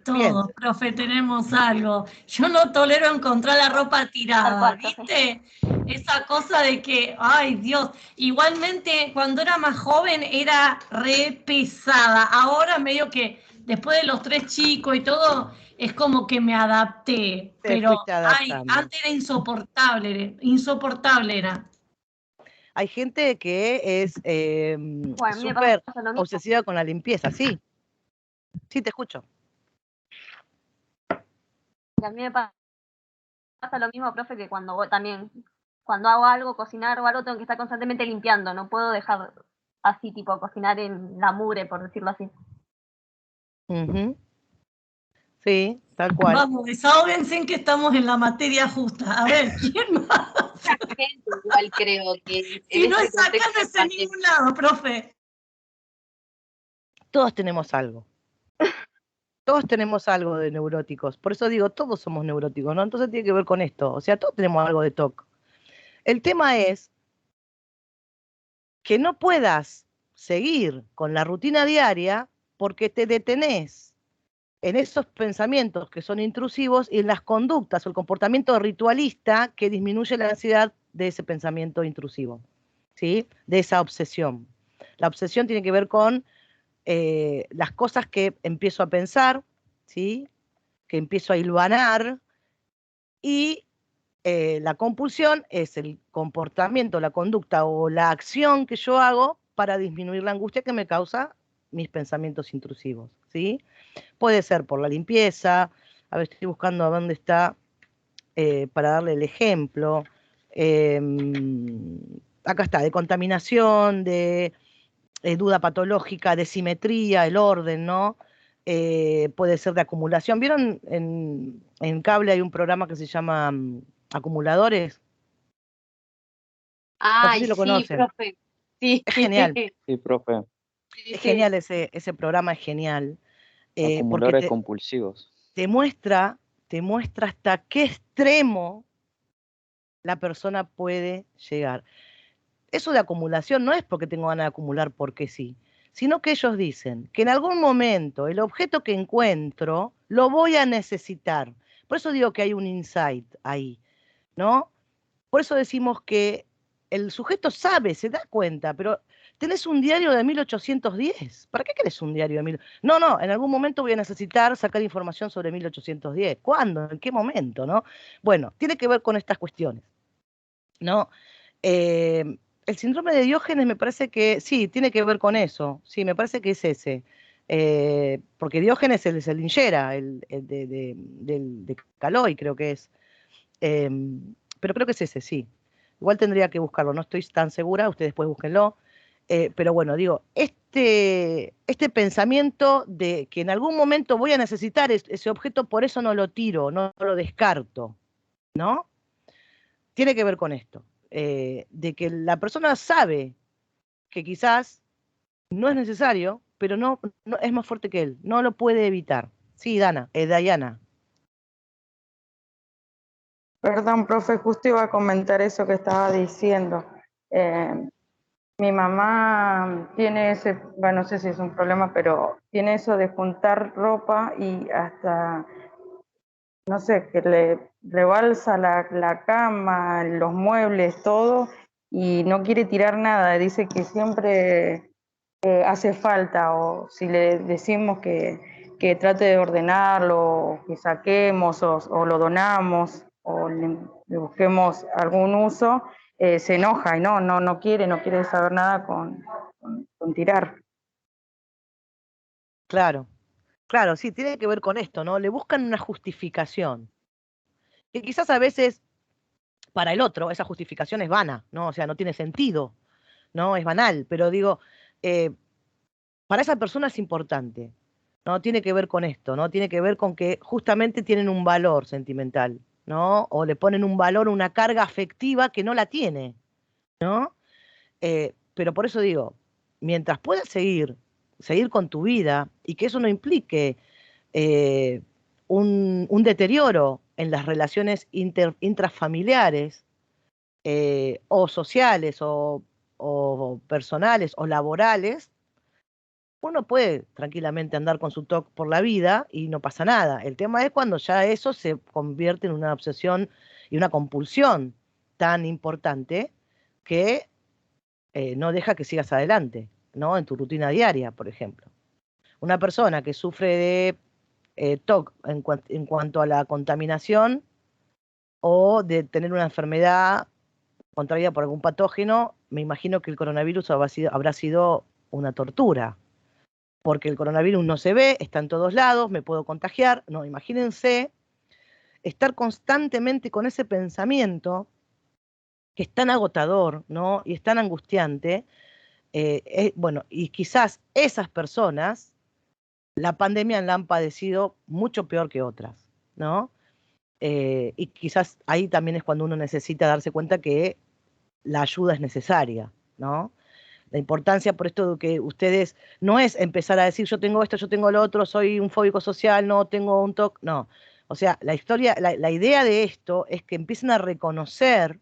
Todos, profe, tenemos algo. Yo no tolero encontrar la ropa tirada, ¿viste? Esa cosa de que, ay Dios, igualmente cuando era más joven era re pesada. Ahora medio que después de los 3 chicos y todo, es como que me adapté. Pero ay, antes era insoportable era. Hay gente que es súper obsesiva con la limpieza, sí. Sí, te escucho. A mí me pasa lo mismo, profe, que cuando hago algo, cocinar o algo, tengo que estar constantemente limpiando, no puedo dejar así, tipo, cocinar en la mugre, por decirlo así. Sí, tal cual. Vamos, desahóguense en que estamos en la materia justa. A ver, ¿quién más? Igual creo que... Si no es acá, no es en ningún lado, profe. Todos tenemos algo. Todos tenemos algo de neuróticos. Por eso digo, todos somos neuróticos, ¿no? Entonces tiene que ver con esto. O sea, todos tenemos algo de TOC. El tema es que no puedas seguir con la rutina diaria porque te detenés en esos pensamientos que son intrusivos y en las conductas o el comportamiento ritualista que disminuye la ansiedad de ese pensamiento intrusivo, ¿sí? De esa obsesión. La obsesión tiene que ver con las cosas que empiezo a pensar, ¿sí? Que empiezo a hilvanar, y la compulsión es el comportamiento, la conducta o la acción que yo hago para disminuir la angustia que me causa mis pensamientos intrusivos, ¿sí? Puede ser por la limpieza, a ver, estoy buscando a dónde está para darle el ejemplo. Acá está, de contaminación, de duda patológica, de simetría, el orden, ¿no? Puede ser de acumulación. ¿Vieron en cable hay un programa que se llama Acumuladores? No sé si lo conocen. Profe. Sí. Es genial. Sí, profe. Es genial ese programa, es genial. porque Acumuladores compulsivos. te muestra hasta qué extremo la persona puede llegar. Eso de acumulación no es porque tengo ganas de acumular porque sí, sino que ellos dicen que en algún momento el objeto que encuentro lo voy a necesitar. Por eso digo que hay un insight ahí, ¿no? Por eso decimos que el sujeto sabe, se da cuenta, pero tenés un diario de 1810. ¿Para qué querés un diario de 1810? No, en algún momento voy a necesitar sacar información sobre 1810. ¿Cuándo? ¿En qué momento? ¿No? Bueno, tiene que ver con estas cuestiones, ¿no? El síndrome de Diógenes me parece que sí, tiene que ver con eso. Sí, me parece que es ese. Porque Diógenes es el linchera, el de Caloi, creo que es. Pero creo que es ese, sí. Igual tendría que buscarlo, no estoy tan segura, ustedes después búsquenlo. Pero bueno, digo, este pensamiento de que en algún momento voy a necesitar ese objeto, por eso no lo tiro, no lo descarto, ¿no? Tiene que ver con esto, de que la persona sabe que quizás no es necesario, pero no es más fuerte que él, no lo puede evitar. Sí, Dayana. Perdón, profe, justo iba a comentar eso que estaba diciendo. Mi mamá tiene ese, bueno, no sé si es un problema, pero tiene eso de juntar ropa y hasta, no sé, que le rebalsa la cama, los muebles, todo, y no quiere tirar nada. Dice que siempre hace falta, o si le decimos que trate de ordenarlo, que saquemos o lo donamos o le busquemos algún uso, se enoja y no quiere saber nada con tirar. Claro, sí, tiene que ver con esto, ¿no? Le buscan una justificación, que quizás a veces para el otro esa justificación es vana, ¿no? O sea, no tiene sentido, ¿no? Es banal, pero digo, para esa persona es importante, ¿no? Tiene que ver con esto, ¿no? Tiene que ver con que justamente tienen un valor sentimental, ¿no? O le ponen un valor, una carga afectiva que no la tiene, ¿no? Pero por eso digo, mientras puedas seguir con tu vida y que eso no implique un deterioro en las relaciones intrafamiliares o sociales o personales o laborales, uno puede tranquilamente andar con su TOC por la vida y no pasa nada. El tema es cuando ya eso se convierte en una obsesión y una compulsión tan importante que no deja que sigas adelante, ¿no? En tu rutina diaria, por ejemplo. Una persona que sufre de TOC en cuanto a la contaminación o de tener una enfermedad contraída por algún patógeno, me imagino que el coronavirus habrá sido una tortura, porque el coronavirus no se ve, está en todos lados, me puedo contagiar. No, imagínense estar constantemente con ese pensamiento que es tan agotador, ¿no? Y es tan angustiante. Bueno, y quizás esas personas, la pandemia la han padecido mucho peor que otras, ¿no? Y quizás ahí también es cuando uno necesita darse cuenta que la ayuda es necesaria, ¿no? La importancia por esto de que ustedes no es empezar a decir yo tengo esto, yo tengo lo otro, soy un fóbico social, no tengo un TOC, no. O sea, la idea de esto es que empiecen a reconocer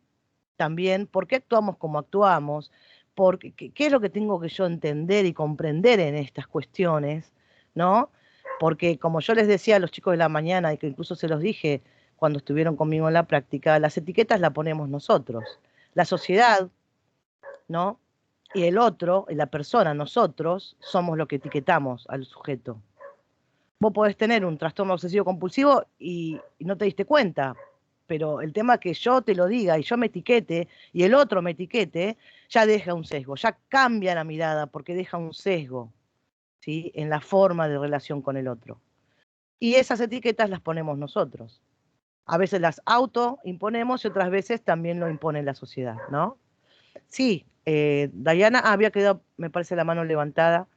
también por qué actuamos como actuamos, qué es lo que tengo que yo entender y comprender en estas cuestiones, ¿no? Porque como yo les decía a los chicos de la mañana, y que incluso se los dije cuando estuvieron conmigo en la práctica, las etiquetas las ponemos nosotros. La sociedad, ¿no? Y el otro, la persona, nosotros, somos lo que etiquetamos al sujeto. Vos podés tener un trastorno obsesivo compulsivo y no te diste cuenta, pero el tema que yo te lo diga y yo me etiquete y el otro me etiquete, ya deja un sesgo, ya cambia la mirada porque deja un sesgo, ¿sí? En la forma de relación con el otro. Y esas etiquetas las ponemos nosotros. A veces las autoimponemos y otras veces también lo impone la sociedad, ¿no? Sí, Dayana, había quedado, me parece, la mano levantada. A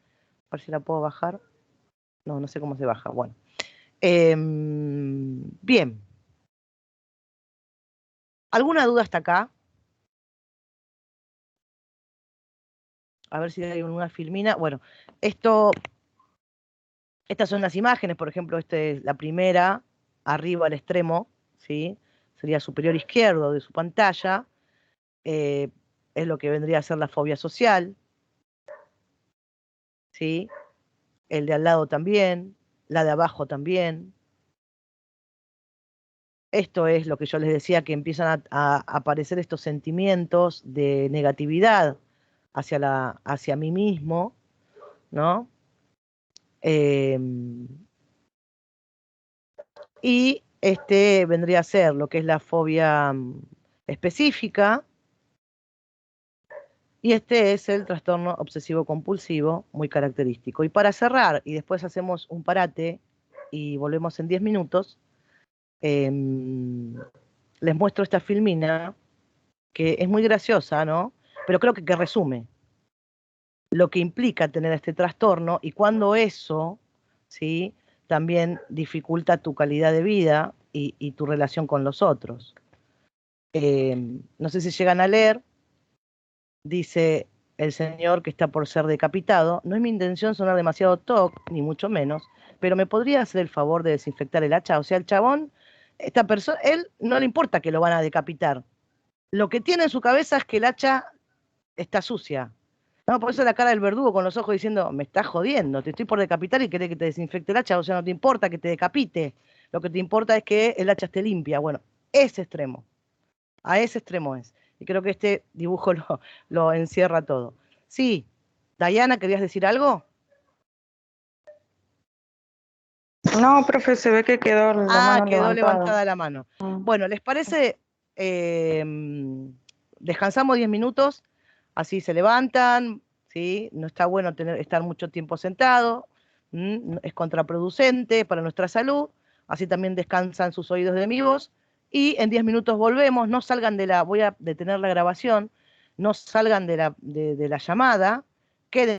ver si la puedo bajar. No sé cómo se baja. Bueno. Bien. ¿Alguna duda hasta acá? A ver si hay una filmina. Bueno, esto Estas son las imágenes, por ejemplo, esta es la primera, arriba al extremo, ¿sí? Sería superior izquierdo de su pantalla, es lo que vendría a ser la fobia social, ¿sí? El de al lado también, la de abajo también. Esto es lo que yo les decía, que empiezan a aparecer estos sentimientos de negatividad hacia mí mismo, ¿no? Y este vendría a ser lo que es la fobia específica, y este es el trastorno obsesivo compulsivo, muy característico. Y para cerrar, y después hacemos un parate y volvemos en 10 minutos, les muestro esta filmina, que es muy graciosa, ¿no? Pero creo que resume lo que implica tener este trastorno y cuando eso, ¿sí?, también dificulta tu calidad de vida y tu relación con los otros. No sé si llegan a leer, dice el señor que está por ser decapitado: no es mi intención sonar demasiado toc, ni mucho menos, pero ¿me podría hacer el favor de desinfectar el hacha? O sea, el chabón, esta persona, él no le importa que lo van a decapitar. Lo que tiene en su cabeza es que el hacha está sucia. No, por eso la cara del verdugo con los ojos diciendo: me estás jodiendo, te estoy por decapitar y querés que te desinfecte el hacha, o sea, no te importa que te decapite, lo que te importa es que el hacha esté limpia. Bueno, ese extremo, a ese extremo es. Y creo que este dibujo lo encierra todo. Sí, Dayana, ¿querías decir algo? No, profe, se ve que quedó la mano quedó levantada. levantada la mano. Bueno, ¿les parece? Descansamos 10 minutos, así se levantan, ¿sí? No está bueno estar mucho tiempo sentado, es contraproducente para nuestra salud, así también descansan sus oídos de mi voz, y en 10 minutos volvemos, no salgan voy a detener la grabación, no salgan de la llamada, queden